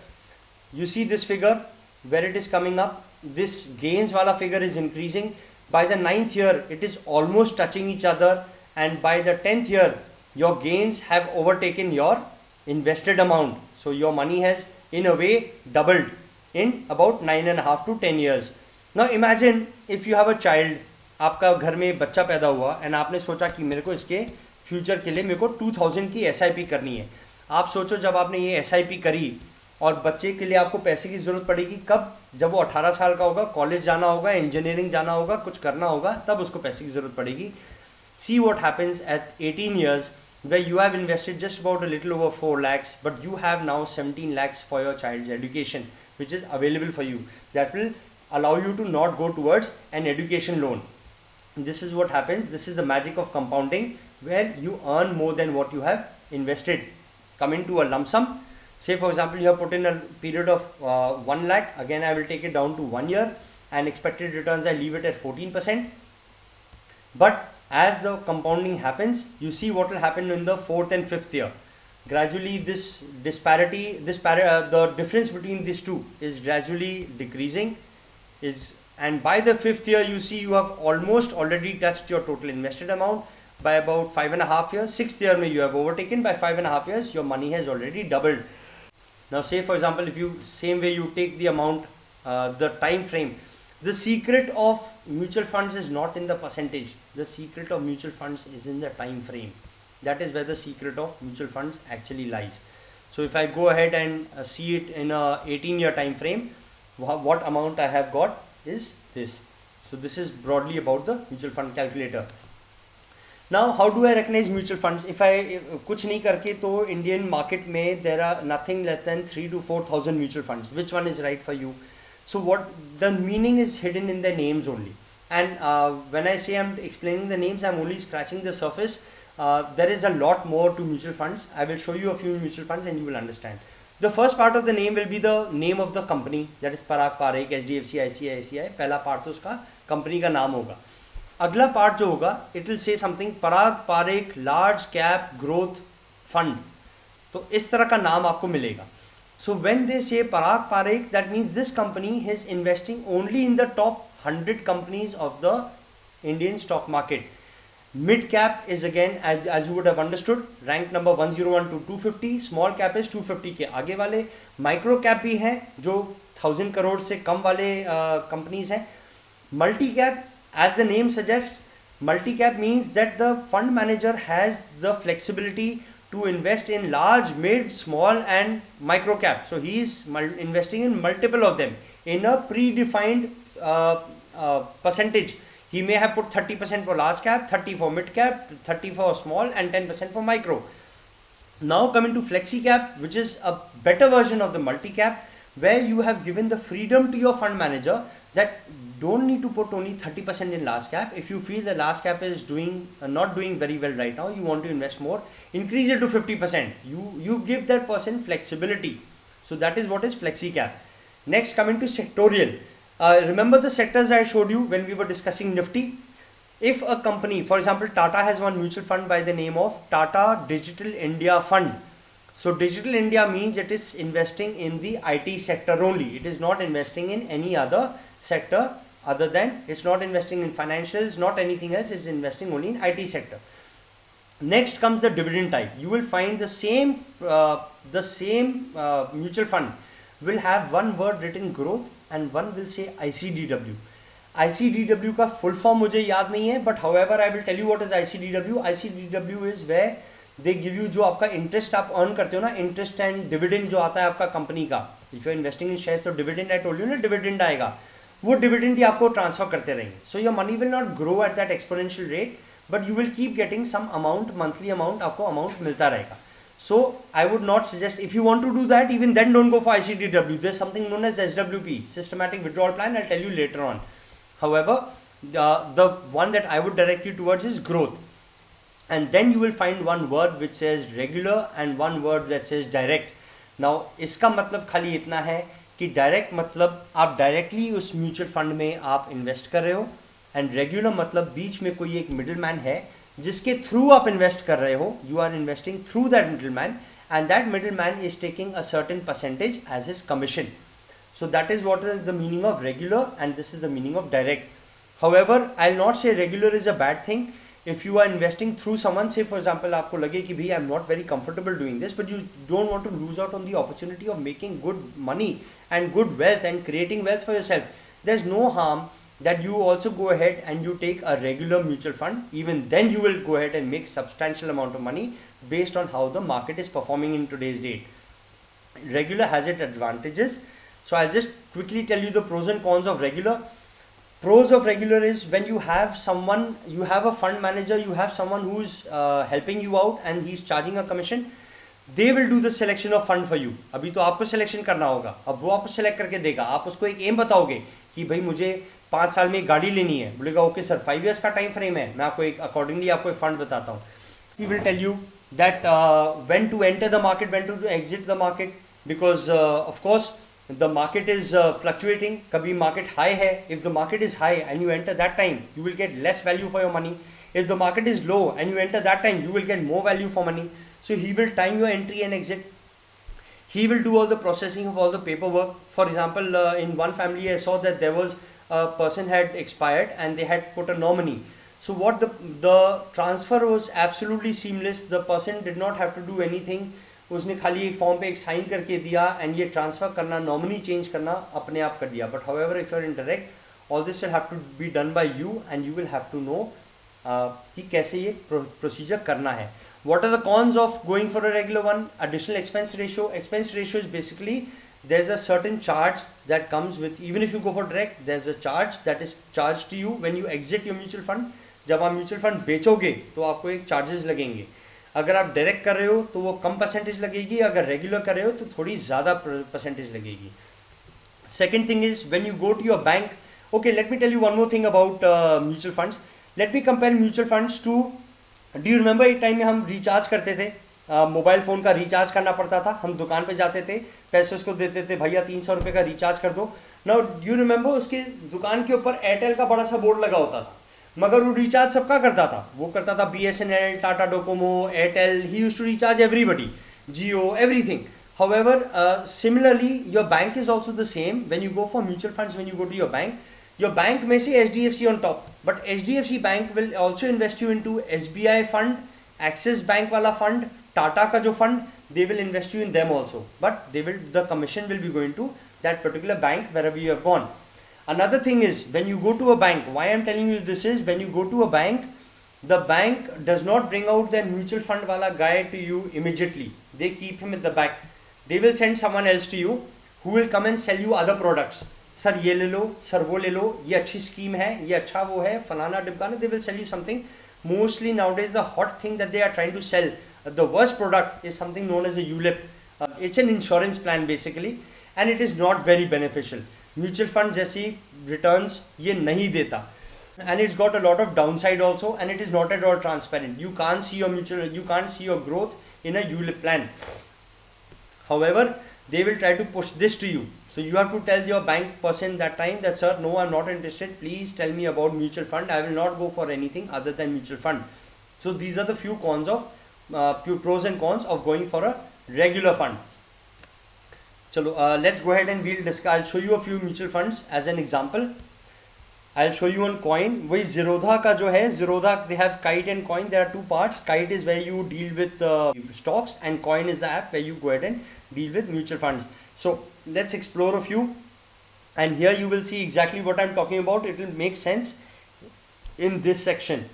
Speaker 1: you see this figure where it is coming up. This gains wala figure is increasing. By the 9th year, it is almost touching each other, and by the 10th year, your gains have overtaken your invested amount. So your money has in a way doubled in about 9.5 to 10 years. Now imagine if you have a child, आपका घर में बच्चा पैदा हुआ, and आपने सोचा कि मेरे को इसके फ्यूचर के लिए मेरे को 2000 की SIP करनी है. आप सोचो जब आपने ये SIP करी और बच्चे के लिए आपको पैसे की ज़रूरत पड़ेगी कब? जब वो 18 साल का होगा, कॉलेज जाना होगा, इंजीनियरिंग जाना होगा, कुछ करना होगा, तब उसको पैसे की ज़रूरत पड़ेगी. See what happens at 18 years where you have invested just about a little over 4 lakhs, but you have now 17 lakhs for your child's education, which is available for you. That will allow you to not go towards an education loan. This is what happens. This is the magic of compounding, where you earn more than what you have invested. Coming to a lump sum, say for example you have put in a period of 1 lakh, again I will take it down to 1 year, and expected returns I leave it at 14%. But as the compounding happens, you see what will happen in the 4th and 5th year. Gradually this disparity, the difference between these two is gradually decreasing, and by the 5th year you see you have almost already touched your total invested amount by about 5.5 years. 6th year you have overtaken. By 5.5 years your money has already doubled. Now say for example if you same way you take the amount, the time frame. The secret of mutual funds is not in the percentage. The secret of mutual funds is in the time frame. That is where the secret of mutual funds actually lies. So if I go ahead and see it in a 18-year time frame, what amount I have got is this. So this is broadly about the mutual fund calculator. Now how do I recognize mutual funds? If I कुछ नहीं करके तो Indian market में there are nothing less than 3 to 4,000 mutual funds. Which one is right for you? So what the meaning is hidden in the names only. And when I say I'm explaining the names, I'm only scratching the surface. There is a lot more to mutual funds. I will show you a few mutual funds and you will understand. The first part of the name will be the name of the company, that is Parag Parekh, HDFC, ICICI. पहला part तो उसका company का नाम होगा. अगला part जो होगा, it will say something Parag Parekh Large Cap Growth Fund. तो इस तरह का नाम आपको मिलेगा. So when they say Parag Parekh, that means this company is investing only in the top 100 companies of the Indian stock market. Mid cap is again, as you would have understood, rank number 101 to 250. Small cap is 250 के आगे वाले. Micro cap भी हैं जो 1000 करोड़ से कम वाले companies हैं. Multi cap, as the name suggests, multi cap means that the fund manager has the flexibility to invest in large, mid, small and micro cap. So he is investing in multiple of them in a predefined percentage. He may have put 30% for large cap, 30 for mid cap, 30 for small and 10% for micro. Now coming to flexi cap, which is a better version of the multi cap, where you have given the freedom to your fund manager that don't need to put only 30% in large cap. If you feel the large cap is not doing very well right now, you want to invest more, increase it to 50%. You give that person flexibility. So that is what is flexi cap. Next, coming to sectorial. Remember the sectors I showed you when we were discussing Nifty? If a company, for example, Tata has one mutual fund by the name of Tata Digital India Fund. So Digital India means it is investing in the IT sector only. It is not investing in any other sector other than, it's not investing in financials, not anything else, it's investing only in IT sector. Next comes the dividend type. You will find the same mutual fund will have one word written growth and one will say ICDW. ICDW का full form मुझे याद नहीं है, but however I will tell you what is ICDW. ICDW is where they give you जो आपका interest आप earn करते हो ना, interest and dividend जो आता है आपका कंपनी का. If you are investing in shares तो dividend I told you ना dividend आएगा, वो dividend ही आपको transfer करते रहेंगे. So your money will not grow at that exponential rate, but you will keep getting some amount, monthly amount आपको amount मिलता रहेगा. So I would not suggest, if you want to do that, even then don't go for ICDW. There's something known as SWP, systematic withdrawal plan. I'll tell you later on. However, the one that I would direct you towards is growth. And then you will find one word which says regular and one word that says direct. Now इसका मतलब खाली इतना है कि direct मतलब आप directly उस mutual fund में आप invest कर रहे हो, and regular मतलब बीच में कोई एक middleman है जिसके थ्रू आप इन्वेस्ट कर रहे हो. You are investing through that middleman and that middleman is taking a certain percentage as his commission. So that is what is the meaning of regular and this is the meaning of direct. However, I'll not say regular is a bad thing. If you are investing through someone, say for example आपको लगे कि भाई I'm not very comfortable doing this, but you don't want to lose out on the opportunity of making good money and good wealth and creating wealth for yourself, there's no harm that you also go ahead and you take a regular mutual fund. Even then you will go ahead and make substantial amount of money based on how the market is performing in today's date. Regular has its advantages. So I'll just quickly tell you the pros and cons of regular. Pros of regular is when you have someone, you have a fund manager, you have someone who's helping you out and he's charging a commission. They will do the selection of fund for you. अभी तो आपको selection करना होगा, अब वो आपको select करके देगा. आप उसको एक aim बताओगे कि भाई मुझे 5 साल में एक गाड़ी लेनी है, बोलेगा ओके सर 5 years का टाइम फ्रेम है, मैं आपको एक अकॉर्डिंगली आपको एक फंड बताता हूँ. He will tell you that when to enter the market, when to exit the market, because of course the market is fluctuating. कभी market high है, if the market is high and you enter that time, you will get less value for your money. If the market is low and you enter that time, you will get more value for money. So he will time your entry and exit. He will do all the processing of all the paperwork. For example, in one family I saw that there was a person had expired and they had put a nominee. So what the transfer was absolutely seamless. The person did not have to do anything. उसने खाली एक form पे एक sign करके दिया and ये transfer करना, nominee change करना अपने आप कर दिया. But however if you are in direct, all this will have to be done by you and you will have to know कि कैसे ये प्रोसीजर करना है. What are the cons of going for a regular one? Additional expense ratio. Expense ratio is basically there's a certain charge that comes with, even if you go for direct, there's a charge that is charged to you when you exit your mutual fund. जब आप mutual fund बेचोगे तो आपको एक charges लगेंगे. अगर आप direct कर रहे हो तो वो कम परसेंटेज लगेगी, अगर रेगुलर कर रहे हो तो थोड़ी ज़्यादा परसेंटेज लगेगी. Second thing is when you go to your bank. Okay, let me tell you one more thing about mutual funds. Let me compare mutual funds to, do you remember एक time में हम recharge करते थे, mobile phone का recharge करना पड़ता था. हम दुकान पे जाते थे, पैसे उसको देते थे, भैया 300 रुपये का रिचार्ज कर दो. नाउ डू यू रिमेंबर उसके दुकान के ऊपर एयरटेल का बड़ा सा बोर्ड लगा होता था, मगर वो रिचार्ज सबका करता था. वो करता था BSNL, Tata Docomo, Airtel. He used to recharge everybody, Jio, everything. However, similarly, your bank is also the same. When you go for mutual funds, when you go to your bank may say HDFC on top, but HDFC Bank will also invest you into SBI fund, Axis Bank वाला fund, Tata का जो fund, they will invest you in them also. But the commission will be going to that particular bank wherever you have gone. Another thing is when you go to a bank, why I'm telling you this is when you go to a bank, the bank does not bring out their mutual fund wala guy to you immediately. They keep him at the back. They will send someone else to you who will come and sell you other products. Sir ये ले लो, sir वो ले लो, ये अच्छी scheme है, ये अच्छा वो है, फलाना डिमकाना. They will sell you something. Mostly nowadays the hot thing that they are trying to sell, the worst product is something known as a ULIP. It's an insurance plan basically and it is not very beneficial. Mutual fund जैसी returns ये नहीं देता and it's got a lot of downside also and it is not at all transparent. You can't see your growth in a ULIP plan. However, they will try to push this to you, so you have to tell your bank person that time that sir, no, I'm not interested, please tell me about mutual fund. I will not go for anything other than mutual fund. So these are the few cons of few pros and cons of going for a regular fund. Chalo, let's go ahead and I'll show you a few mutual funds as an example. I'll show you on coin. वही Zerodha का जो है, Zerodha they have Kite and Coin. There are two parts. Kite is where you deal with stocks, and Coin is the app where you go ahead and deal with mutual funds. So let's explore a few, and here you will see exactly what I'm talking about. It will make sense in this section.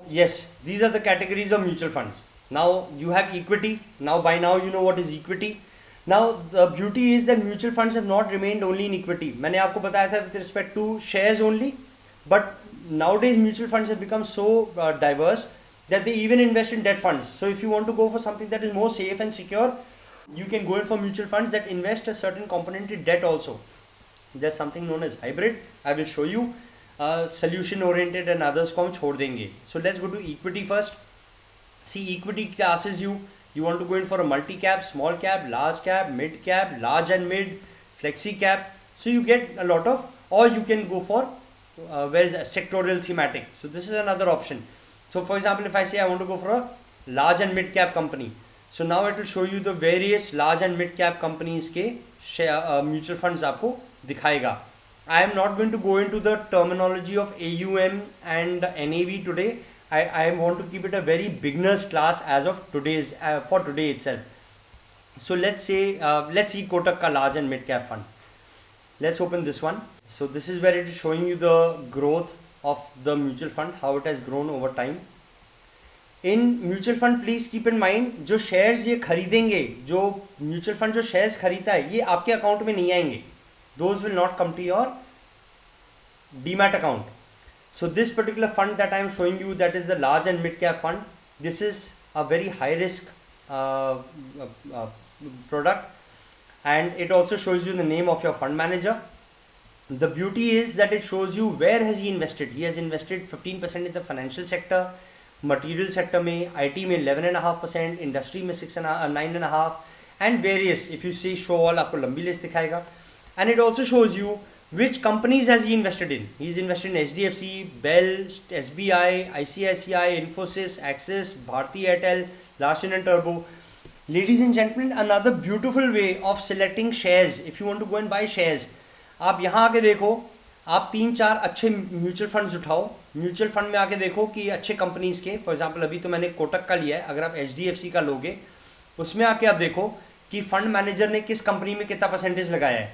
Speaker 1: Yes, these are the categories of mutual funds. Now you have equity. Now by now you know what is equity. Now the beauty is that mutual funds have not remained only in equity. मैंने आपको बताया था with respect to shares only, but nowadays mutual funds have become so diverse that they even invest in debt funds. So if you want to go for something that is more safe and secure, you can go in for mutual funds that invest a certain component in debt also. There's something known as hybrid. I will show you. Solution oriented and others को हम छोड़ देंगे. So let's go to equity first. See, equity classes you. You want to go in for a multi-cap, small cap, large cap, mid-cap, large and mid, flexi-cap. So you get a lot of, or you can go for where is sectorial thematic. So this is another option. So for example, if I say I want to go for a large and mid-cap company, so now it will show you the various large and mid-cap companies के mutual funds आपको दिखाएगा. I am not going to go into the terminology of AUM and NAV today. I want to keep it a very beginner's class as of today's for today itself. So let's see Kotak ka large and mid cap fund. Let's open this one. So this is where it is showing you the growth of the mutual fund, how it has grown over time. In mutual fund, please keep in mind, जो shares ये खरीदेंगे, जो mutual fund जो shares खरीदता है, ये आपके account में नहीं आएंगे. Those will not come to your Demat account. So this particular fund that I am showing you, that is the large and mid cap fund. This is a very high risk product, and it also shows you the name of your fund manager. The beauty is that it shows you where has he invested. He has invested 15% in the financial sector, material sector में, IT में 11.5%, industry में 9.5%, and various. If you see show all, आपको लंबी list दिखाएगा. And it also shows you which companies has he invested in. He's invested in HDFC, Bell, SBI, ICICI, Infosys, Axis, Bharti Airtel, Larsen and Turbo. Ladies and gentlemen, another beautiful way of selecting shares. If you want to go and buy shares, आप यहाँ आके देखो, आप 3-4 अच्छे mutual funds उठाओ. Mutual fund में आके देखो कि अच्छे कंपनीज के, फॉर एग्जांपल अभी तो मैंने कोटक का लिया है, अगर आप HDFC का लोगे, उसमें आके आप देखो कि फंड मैनेजर ने किस कंपनी में कितना परसेंटेज लगाया है.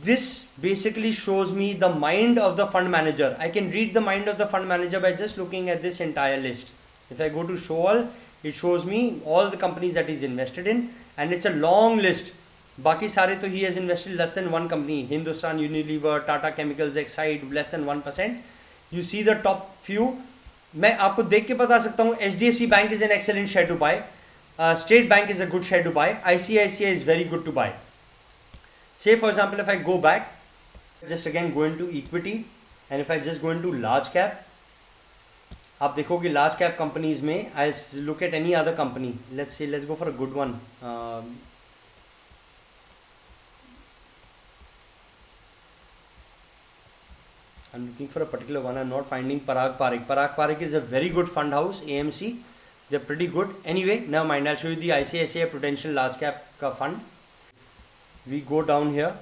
Speaker 1: This basically shows me the mind of the fund manager. I can read the mind of the fund manager by just looking at this entire list. If I go to show all, it shows me all the companies that he's invested in, and it's a long list. बाकी सारे तो he has invested less than one company. Hindustan Unilever, Tata Chemicals, Exide, less than 1%. You see the top few. मैं आपको देख के बता सकता हूँ. HDFC Bank is an excellent share to buy. State Bank is a good share to buy. ICICI is very good to buy. Say for example, if I go back, just again go into equity, and if I just go into large cap, आप देखोगे large cap companies में, I look at any other company. Let's go for a good one. I'm looking for a particular one. I'm not finding Parag Parikh. Parag Parikh is a very good fund house. AMC, they're pretty good. Anyway, never mind. I'll show you the ICICI Prudential large cap fund. We go down here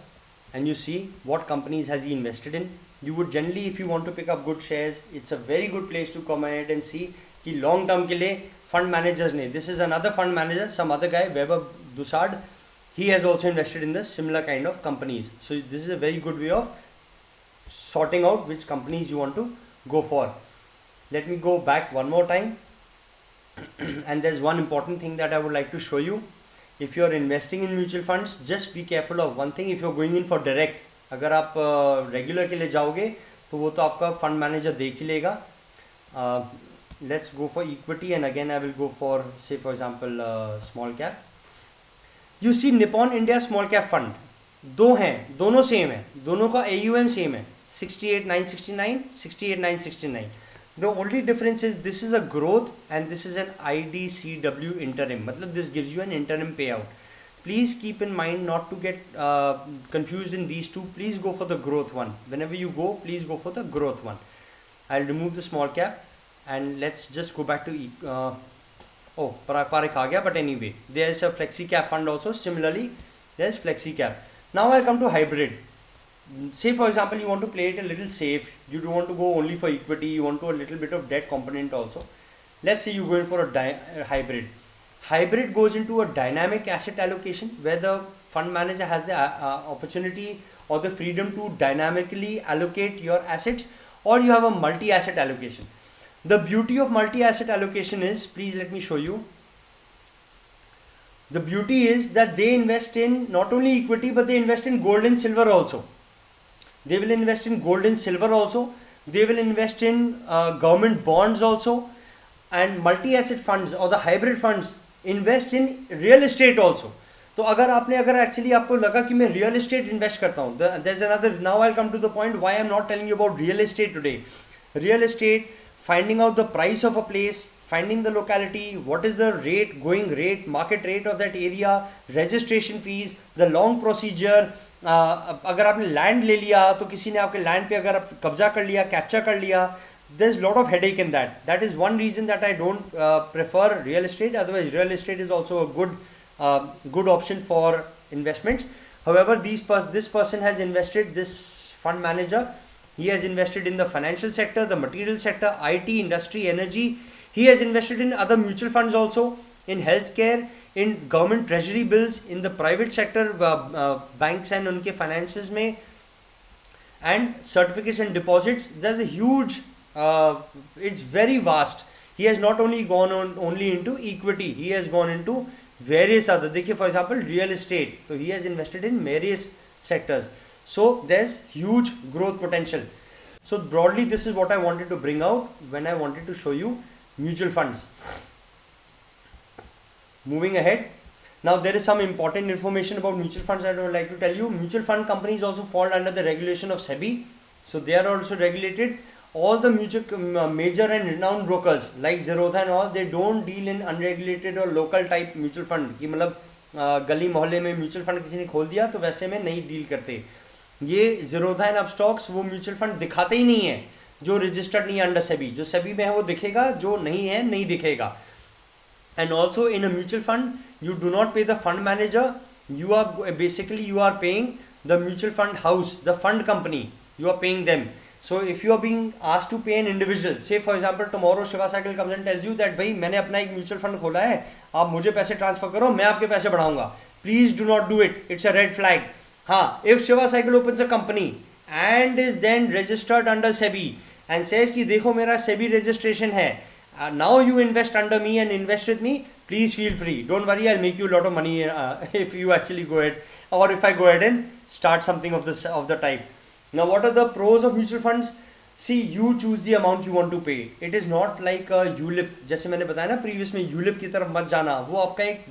Speaker 1: and you see what companies has he invested in. You would generally, if you want to pick up good shares, it's a very good place to come ahead and see कि long term के लिए fund managers ने. This is another fund manager, some other guy, Weber Dussard. He has also invested in the similar kind of companies. So this is a very good way of sorting out which companies you want to go for. Let me go back one more time. And there's one important thing that I would like to show you. If you are investing in mutual funds, just be careful of one thing. If you are going in for direct, अगर आप regular के लिए जाओगे तो वो तो आपका fund manager देख ही लेगा. Let's go for equity, and again I will go for, say for example, small cap. You see Nippon India small cap fund, दो हैं, दोनों सेम है, दोनों का AUM सेम है, 68,969, 68,969. The only difference is this is a growth and this is an IDCW interim. मतलब this gives you an interim payout. Please keep in mind not to get confused in these two. Please go for the growth one. Whenever you go, please go for the growth one. I'll remove the small cap and let's just go back to Parag Parikh aa gaya, but anyway, there's a flexi cap fund also. Similarly, there's flexi cap. Now I'll come to hybrid. say for example you want to play it a little safe, you don't want to go only for equity, you want to a little bit of debt component also. Let's say you go in for a hybrid. Hybrid goes into a dynamic asset allocation where the fund manager has the opportunity or the freedom to dynamically allocate your assets, or you have a multi-asset allocation. The beauty of multi-asset allocation is, please let me show you. The beauty is that they invest in not only equity, but they invest in gold and silver also. They will invest in gold and silver also. They will invest in government bonds also. And multi-asset funds or the hybrid funds invest in real estate also. तो अगर actually आपको लगा कि मैं real estate invest करता हूँ, there's another, now I'll come to the point why I'm not telling you about real estate today. Real estate, finding out the price of a place, finding the locality, what is the rate, going rate, market rate of that area, registration fees, the long procedure. अगर आपने land ले लिया तो किसी ने आपके land पे अगर आप कब्जा कर लिया, कैप्चर कर लिया, there's a lot of headache in that. That is one reason that I don't prefer real estate. Otherwise, real estate is also a good option for investments. However, this person has invested, this fund manager, he has invested in the financial sector, the material sector, IT, industry, energy. He has invested in other mutual funds also, in healthcare, in government treasury bills, in the private sector, banks and unke finances mein, and certificates and deposits. There's a huge, it's very vast. He has not only gone on only into equity, he has gone into various other. देखिए for example real estate, so he has invested in various sectors. So there's huge growth potential. So broadly this is what I wanted to bring out when I wanted to show you mutual funds. Moving ahead, now there is some important information about mutual funds that I would like to tell you. Mutual fund companies also fall under the regulation of SEBI, so they are also regulated. All the major and renowned brokers like Zerodha and all, they don't deal in unregulated or local type mutual fund कि मतलब गली मोहल्ले में mutual fund किसी ने खोल दिया तो वैसे में नहीं डील करते. ये Zerodha एंड अपस्टॉक्स वो म्यूचुअल फंड दिखाते ही नहीं है जो रजिस्टर्ड नहीं है अंडर सेबी. जो सेबी में है वो दिखेगा, जो नहीं है नहीं दिखेगा. And also in a mutual fund, you do not pay the fund manager. You are paying the mutual fund house, the fund company. You are paying them. So if you are being asked to pay an individual, say for example tomorrow Shiva Cycle comes and tells you that भाई मैंने अपना एक mutual fund खोला है, आप मुझे पैसे transfer करो, मैं आपके पैसे बढ़ाऊंगा. Please do not do it. It's a red flag. हाँ, if Shiva Cycle opens a company and is then registered under SEBI and says कि देखो मेरा SEBI registration है, now you invest under me and invest with me, please feel free. Don't worry, I'll make you a lot of money if you actually go ahead, or if I go ahead and start something of the type. Now what are the pros of mutual funds? See, you choose the amount you want to pay. It is not like a ULIP. जैसे मैंने बताया ना previous में, ULIP की तरफ मत जाना, वो आपका एक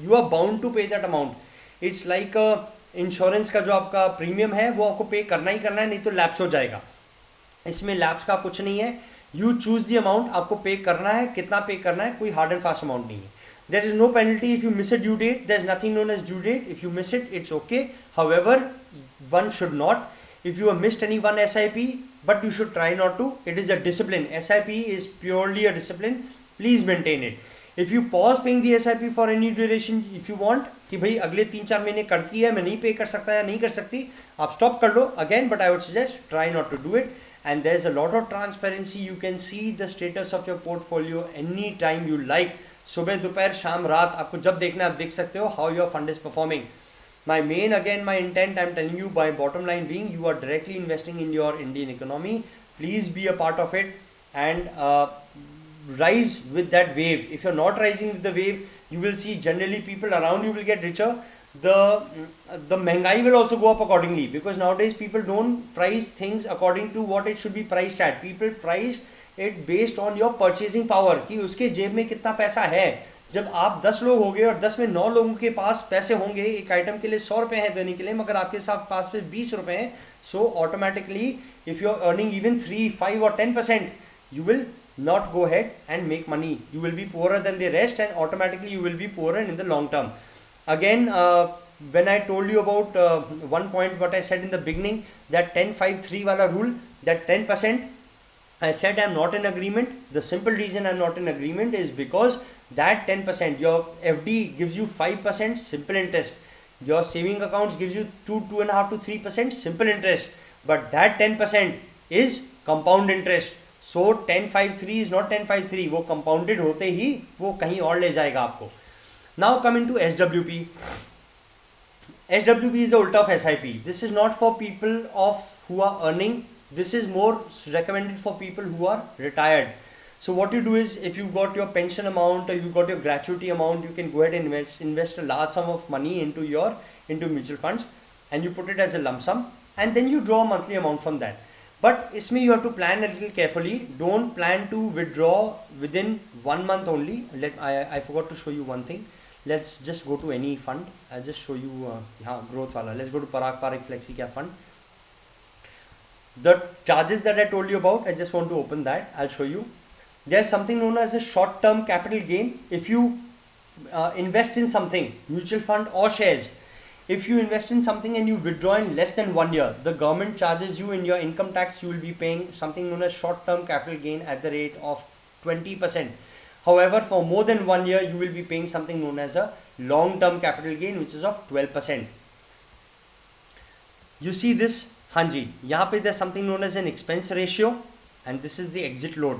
Speaker 1: you are bound to pay that amount. It's like a insurance का जो आपका प्रीमियम है वो आपको पे करना ही करना है, नहीं तो लैप्स हो जाएगा. इसमें लैप्स का कुछ नहीं है. You choose the amount, आपको पे करना है, कितना पे करना है, कोई हार्ड एंड फास्ट अमाउंट नहीं है. There is no penalty if you miss a due date. There is nothing known as due date. If you miss it, it's okay. However, one should not. If you have missed any one SIP, but you should try not to. It is a discipline. SIP is purely a discipline. Please maintain it. If you pause paying the SIP for any duration, if you want कि भाई अगले 3-4 महीने कड़की है, मैं नहीं पे कर सकता या नहीं कर सकती, आप स्टॉप कर लो again. But I would suggest try not to do it. And there's a lot of transparency. You can see the status of your portfolio anytime you like. सुबह दोपहर शाम रात आपको जब देखना है आप देख सकते हो how your fund is performing. My intent I'm telling you, by bottom line being, you are directly investing in your Indian economy. Please be a part of it and rise with that wave. If you're not rising with the wave, you will see generally people around you will get richer. The महंगाई will also go up accordingly, because nowadays people don't price things according to what it should be priced at. People price it based on your purchasing power, कि उसके जेब में कितना पैसा है. जब आप 10 लोग होंगे और 10 में 9 लोगों के पास पैसे होंगे एक आइटम के लिए 100 रुपए हैं देने के लिए, मगर आपके साथ पास में 20 रुपए हैं, so automatically if you are earning even 3, 5 or 10%, you will not go ahead and make money. You will be poorer than the rest, and automatically you will be poorer in the long term. Again, when I told you about one point what I said in the beginning, that 10-5-3 wala rule, that 10%, I said I'm not in agreement. The simple reason I'm not in agreement is because that 10%, your FD gives you 5% simple interest. Your saving accounts gives you 2.5 to 3% simple interest, but that 10% is compound interest. So 1053 is not 1053, वो compounded होते ही वो कहीं और ले जाएगा आपको. Now coming to SWP. SWP is the ulta of SIP. This is not for people who are earning. This is more recommended for people who are retired. So what you do is, if you got your pension amount or you got your gratuity amount, you can go ahead and invest a large sum of money into mutual funds, and you put it as a lump sum, and then you draw a monthly amount from that. But isme you have to plan a little carefully. Don't plan to withdraw within 1 month only. I forgot to show you one thing. Let's just go to any fund. I'll just show you growth wala. Let's go to Parag Parik Flexi Cap Fund. The charges that I told you about, I just want to open that. I'll show you. There's something known as a short-term capital gain. If you invest in something, mutual fund or shares, if you invest in something and you withdraw in less than 1 year, the government charges you in your income tax, you will be paying something known as short-term capital gain at the rate of 20%. However, for more than 1 year, you will be paying something known as a long-term capital gain, which is of 12%. You see this, Hanji, yahan pe there's something known as an expense ratio, and this is the exit load.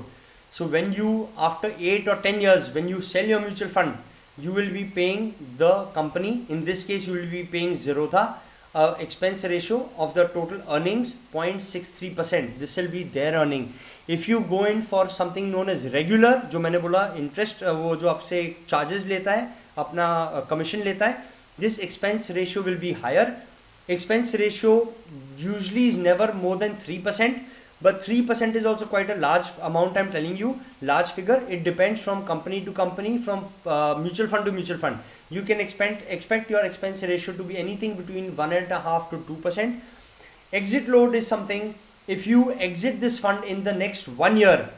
Speaker 1: So when you, after 8 or 10 years, when you sell your mutual fund, you will be paying the company, in this case you will be paying Zerodha, expense ratio of the total earnings 0.63%. This will be their earning. If you go in for something known as regular, जो मैंने बोला interest, वो जो आपसे charges लेता है, अपना commission लेता है, this expense ratio will be higher. Expense ratio usually is never more than 3%. But 3% is also quite a large amount, I'm telling you, large figure. It depends from company to company, from mutual fund to mutual fund. You can expect your expense ratio to be anything between 1.5 to 2%. Exit load is something, if you exit this fund in the next 1 year,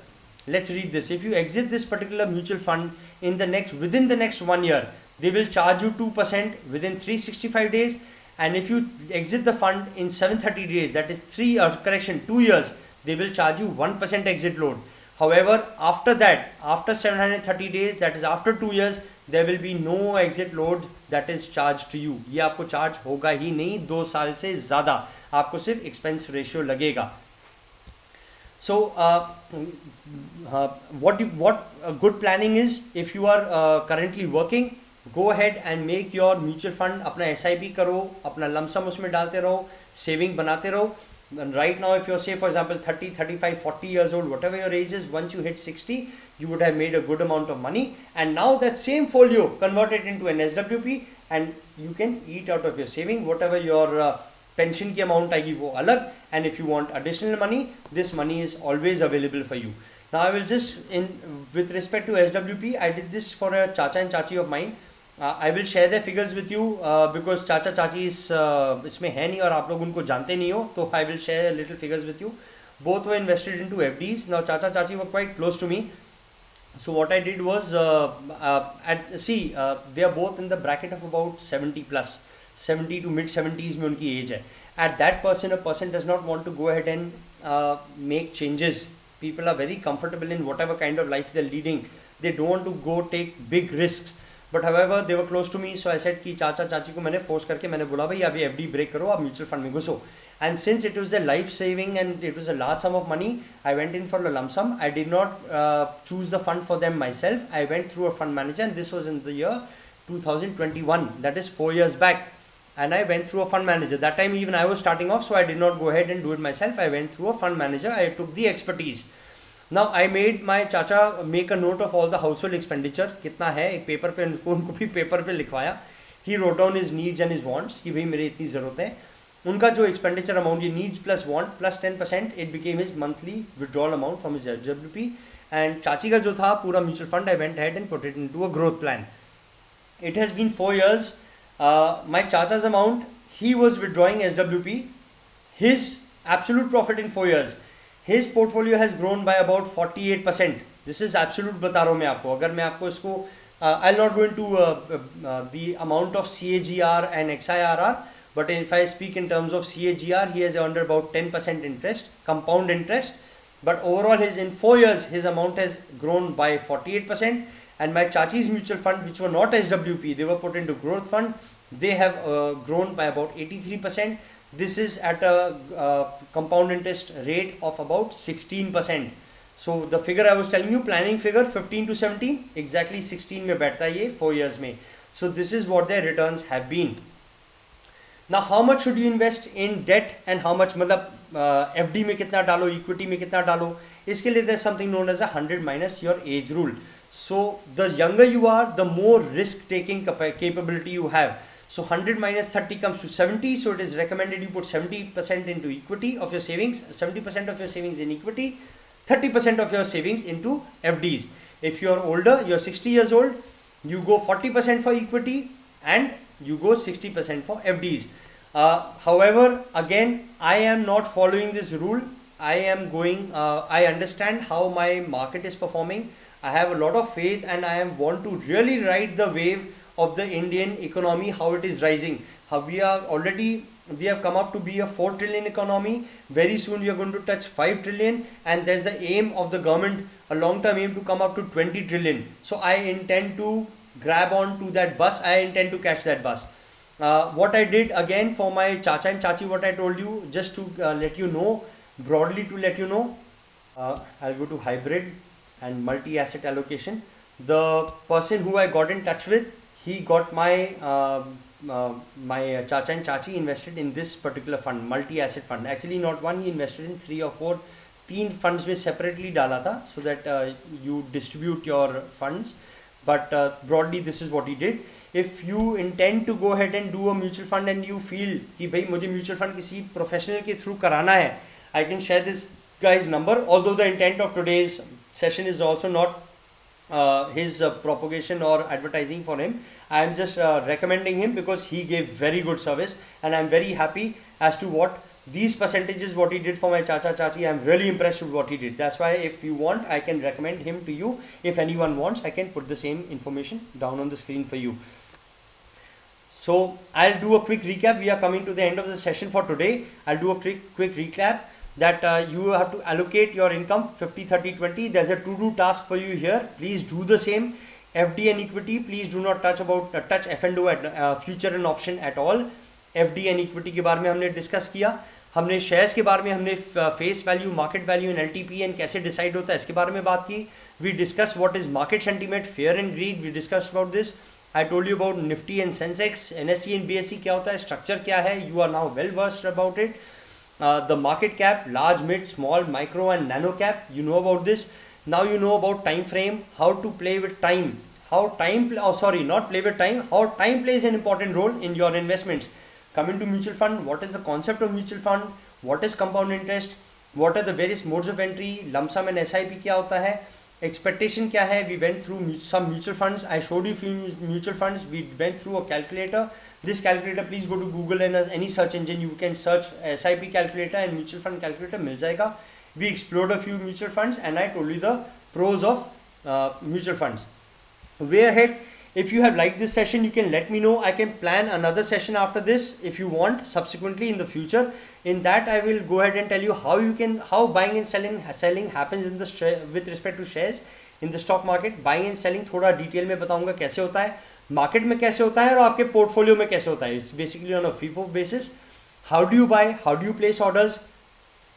Speaker 1: let's read this. If you exit this particular mutual fund within the next 1 year, they will charge you 2% within 365 days. And if you exit the fund in 730 days, that is 2 years, they will charge you 1% exit load. However, after that, after 730 days, that is after 2 years, there will be no exit load that is charged to you. ये आपको charge होगा ही नहीं 2 साल से ज़्यादा, आपको सिर्फ expense ratio लगेगा. So what good planning is, if you are currently working, go ahead and make your mutual fund, अपना SIP करो, अपना lump sum उसमें डालते रहो, saving बनाते रहो. And right now, if you're, say for example 30, 35, 40 years old, whatever your age is, once you hit 60, you would have made a good amount of money, and now that same folio, convert it into an SWP, and you can eat out of your saving. Whatever your pension ki amount aayegi wo alag, and if you want additional money, this money is always available for you. Now I will just, with respect to SWP, I did this for a chacha and chachi of mine. I will share their figures with you because चाचा चाची इसमें है नहीं और आप लोग उनको जानते नहीं हो, तो I will share little figures with you. Both were invested into FDs. Now चाचा चाची were quite close to me. So what I did was, they are both in the bracket of about 70 plus, 70 to mid 70s में उनकी age है. At that a person does not want to go ahead and make changes. People are very comfortable in whatever kind of life they're leading. They don't want to go take big risks. But however, they were close to me, so I said कि चाचा चाची को मैंने force करके मैंने बोला भाई अभी FD break करो, आप mutual fund में घुसो. And since it was the life saving and it was a large sum of money, I went in for a lump sum. I did not choose the fund for them myself. I went through a fund manager, and this was in the year 2021. That is 4 years back. And I went through a fund manager. That time even I was starting off, so I did not go ahead and do it myself. I went through a fund manager. I took the expertise. Now I made my चाचा make a note of all the household expenditure. कितना है एक paper पे, उनको भी paper पे लिखवाया. He wrote down his needs and his wants कि भाई मेरे इतनी ज़रूरत है. उनका जो expenditure amount, ये needs plus want plus 10%, it became his monthly withdrawal amount from his SWP. And चाची का जो था पूरा mutual fund, I went ahead and put it into a growth plan. It has been 4 years. My chacha's amount, he was withdrawing SWP. His absolute profit in 4 years. His portfolio has grown by about 48%. This is absolute बता रहा हूँ मैं आपको. अगर मैं आपको इसको I'll not go into the amount of CAGR and XIRR, but if I speak in terms of CAGR, he has earned about 10% interest, compound interest. But overall, in 4 years, his amount has grown by 48%. And my chachi's mutual fund, which were not SWP, they were put into growth fund. they have grown by about 83%. This is at a compound interest rate of about 16%. So the figure I was telling you, planning figure 15 to 17, exactly 16 में बैठता है ये 4 years में. So this is what their returns have been. Now how much should you invest in debt and how much, मतलब FD में कितना डालो, equity में कितना डालो, इसके लिए there's something known as a 100 minus your age rule. So the younger you are, the more risk taking capability you have. So 100 minus 30 comes to 70. So it is recommended you put 70% into equity of your savings, 70% of your savings in equity, 30% of your savings into FDs. If you're older, you're 60 years old, you go 40% for equity and you go 60% for FDs. However, again, I am not following this rule. I am going, I understand how my market is performing. I have a lot of faith and I want to really ride the wave of the Indian economy, how it is rising. How we have come up to be a 4 trillion economy. Very soon we are going to touch 5 trillion and there's the aim of the government, a long-term aim to come up to 20 trillion. So I intend to grab on to that bus. I intend to catch that bus. What I did again for my Chacha and Chachi, what I told you, just to let you know, broadly to let you know, I'll go to hybrid and multi-asset allocation. The person who I got in touch with, he got my my Chacha and Chachi invested in this particular fund, multi-asset fund. Actually not one, he invested in 3 or 4, 3 funds में separately डाला था, so that you distribute your funds. But broadly this is what he did. If you intend to go ahead and do a mutual fund and you feel कि भाई मुझे mutual fund किसी professional के through कराना है, I can share this guy's number. Although the intent of today's session is also not his propagation or advertising for him, I am just recommending him because he gave very good service and I am very happy as to what these percentages what he did for my Chacha Chachi. I am really impressed with what he did. That's why if you want, I can recommend him to you. If anyone wants, I can put the same information down on the screen for you. So I'll do a quick recap. We are coming to the end of the session for today. I'll do a quick recap that you have to allocate your income 50, 30, 20. There's a to-do task for you here. Please do the same. FD and equity, please do not touch F&O at future and option at all. FD and equity के बारे में हमने discuss किया. हमने shares के बारे में हमने face value, market value and LTP एंड कैसे डिसाइड होता है इसके बारे में बात की. We discuss what is market sentiment, fear and greed. We discuss about this. I told you about Nifty and Sensex, NSE and BSE क्या होता है, स्ट्रक्चर क्या है. You are now well versed about it. The market cap, large, mid, small, micro and nano cap, you know about this. Now you know about time frame, how to play with time, how time plays an important role in your investments. Coming to mutual fund, what is the concept of mutual fund, what is compound interest, what are the various modes of entry, lump sum and SIP क्या होता है, expectation क्या है. We went through some mutual funds. I showed you few mutual funds. We went through a calculator. This calculator, please go to Google and any search engine you can search SIP calculator and mutual fund calculator मिल जाएगा. We explored a few mutual funds and I told you the pros of mutual funds. Way ahead, if you have liked this session, you can let me know. I can plan another session after this if you want subsequently in the future. In that I will go ahead and tell you how buying and selling happens in the with respect to shares in the stock market. Buying and selling थोड़ा detail में बताऊंगा कैसे होता है, market में कैसे होता है और आपके पोर्टफोलियो में कैसे होता है. It's basically on a FIFO basis. How do you buy, how do you place orders,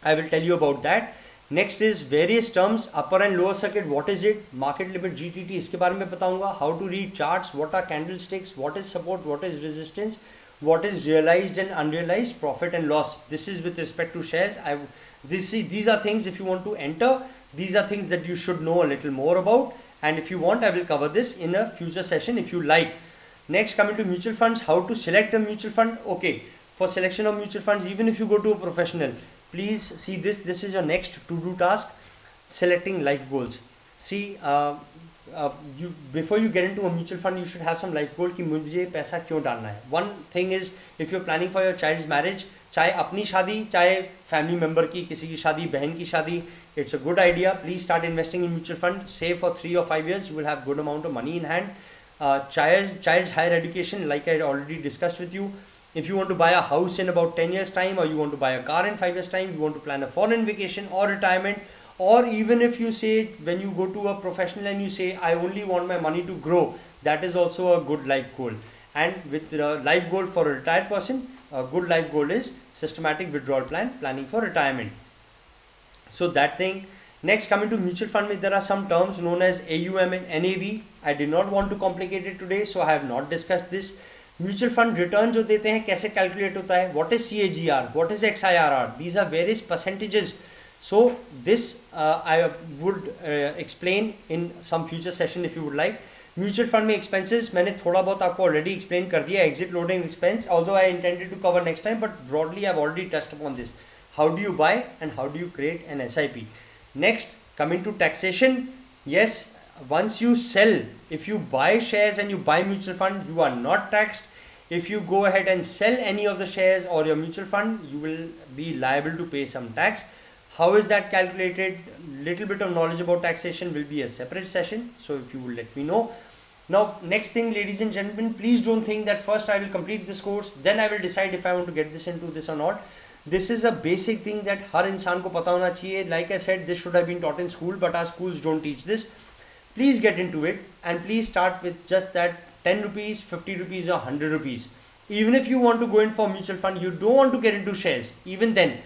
Speaker 1: I will tell you about that. Next is various terms, upper and lower circuit, what is it, market limit, GTT, इसके बारे में बताऊंगा. How to read charts, what are candlesticks, what is support, what is resistance, what is realized and unrealized profit and loss. This is with respect to shares. These are things if you want to enter. These are things that you should know a little more about. And if you want, I will cover this in a future session if you like. Next, coming to mutual funds, how to select a mutual fund. Okay, for selection of mutual funds, even if you go to a professional, please see this. This is your next to-do task, selecting life goals. See, before you get into a mutual fund, you should have some life goal कि मुझे पैसा क्यों डालना है. One thing is, if you're planning for your child's marriage, चाहे अपनी शादी, चाहे family member की, किसी की शादी, बहन की शादी, it's a good idea. Please start investing in mutual fund. Save for 3 or 5 years, you will have good amount of money in hand. Child's higher education, like I already discussed with you. If you want to buy a house in about 10 years time, or you want to buy a car in 5 years time, you want to plan a foreign vacation or retirement, or even if you say when you go to a professional and you say I only want my money to grow, that is also a good life goal. And with the life goal for a retired person, a good life goal is systematic withdrawal plan, planning for retirement. So that thing. Next, coming to mutual fund, there are some terms known as AUM and NAV. I did not want to complicate it today, so I have not discussed this. Mutual fund return जो देते हैं कैसे calculate होता है? What is CAGR? What is XIRR? These are various percentages. So this I would explain in some future session if you would like. Mutual fund में expenses मैंने थोड़ा बहुत आपको ऑलरेडी एक्सप्लेन कर दिया, exit loading expense, although I intended to cover next time, but broadly I have already touched upon this. How do you buy and how do you create an SIP? Next, coming to taxation, yes, once you sell, if you buy shares and you buy mutual fund, you are not taxed. If you go ahead and sell any of the shares or your mutual fund, you will be liable to pay some tax. How is that calculated? Little bit of knowledge about taxation will be a separate session, so if you will let me know. Now, next thing, ladies and gentlemen, please don't think that first I will complete this course, then I will decide if I want to get this into this or not. This is a basic thing that हर इंसान को पता होना चाहिए. Like I said, this should have been taught in school, but our schools don't teach this. Please get into it and please start with just that 10 rupees, 50 rupees or 100 rupees. Even if you want to go in for mutual fund, you don't want to get into shares. Even then,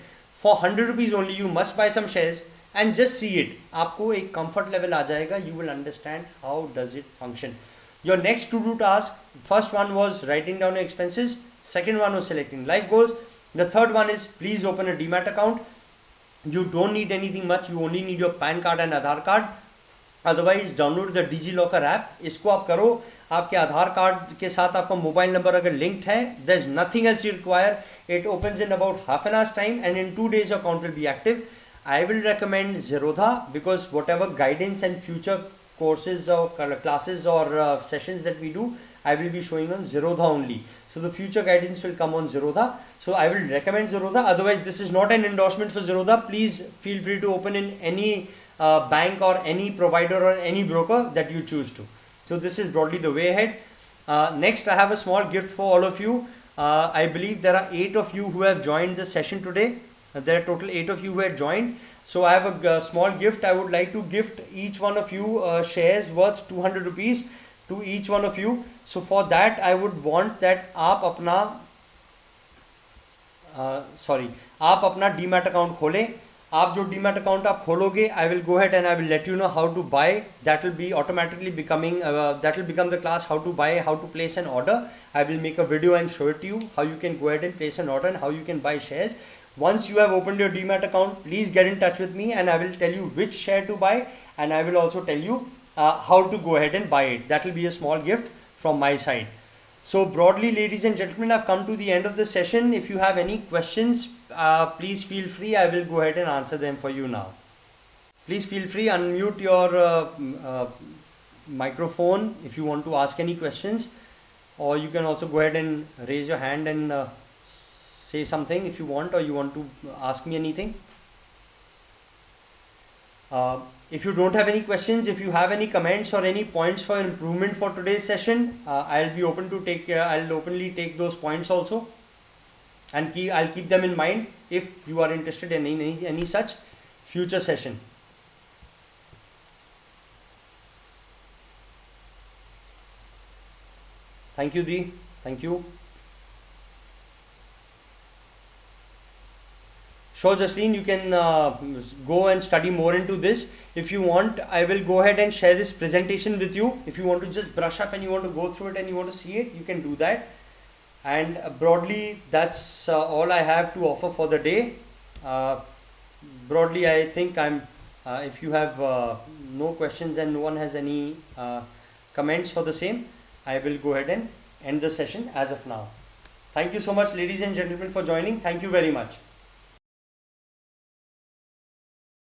Speaker 1: for 100 rupees only, you must buy some shares and just see it. आपको एक comfort level आ जाएगा. You will understand how does it function. Your next to do task, first one was writing down your expenses. Second one was selecting life goals. The third one is please open a Demat account. You don't need anything much. You only need your PAN card and Aadhaar card. Otherwise, download the DigiLocker app. इसको आप करो. आपके आधार card के साथ आपका mobile number अगर linked है, there is nothing else you require. It opens in about half an hour's time, and in 2 days your account will be active. I will recommend Zerodha because whatever guidance and future courses or classes or sessions that we do, I will be showing on Zerodha only. So the future guidance will come on Zerodha. So I will recommend Zerodha. Otherwise, this is not an endorsement for Zerodha. Please feel free to open in any bank or any provider or any broker that you choose to. So this is broadly the way ahead. Next, I have a small gift for all of you. I believe there are 8 of you who have joined the session today. There are total 8 of you who have joined. So I have a small gift. I would like to gift each one of you shares worth 200 rupees to each one of you. So for that I would want that आप अपना demat account खोलें. आप जो demat account आप खोलोगे, I will go ahead and I will let you know how to buy. That will be automatically becoming that will become the class how to buy, how to place an order. I will make a video and show it to you how you can go ahead and place an order and how you can buy shares. Once you have opened your Demat account, please get in touch with me and I will tell you which share to buy, and I will also tell you how to go ahead and buy it. That will be a small gift from my side. So broadly, ladies and gentlemen, I've come to the end of the session. If you have any questions, please feel free. I will go ahead and answer them for you now. Please feel free, unmute your microphone if you want to ask any questions, or you can also go ahead and raise your hand and say something if you want, or you want to ask me anything. If you don't have any questions, if you have any comments or any points for improvement for today's session, I'll be open to take. I'll openly take those points also, and I'll keep them in mind if you are interested in any such future session. Thank you, Dee. Thank you. Sure, Jasleen, you can go and study more into this. If you want, I will go ahead and share this presentation with you. If you want to just brush up and you want to go through it and you want to see it, you can do that. And broadly, that's all I have to offer for the day. Broadly, I think if you have no questions and no one has any comments for the same, I will go ahead and end the session as of now. Thank you so much, ladies and gentlemen, for joining. Thank you very much.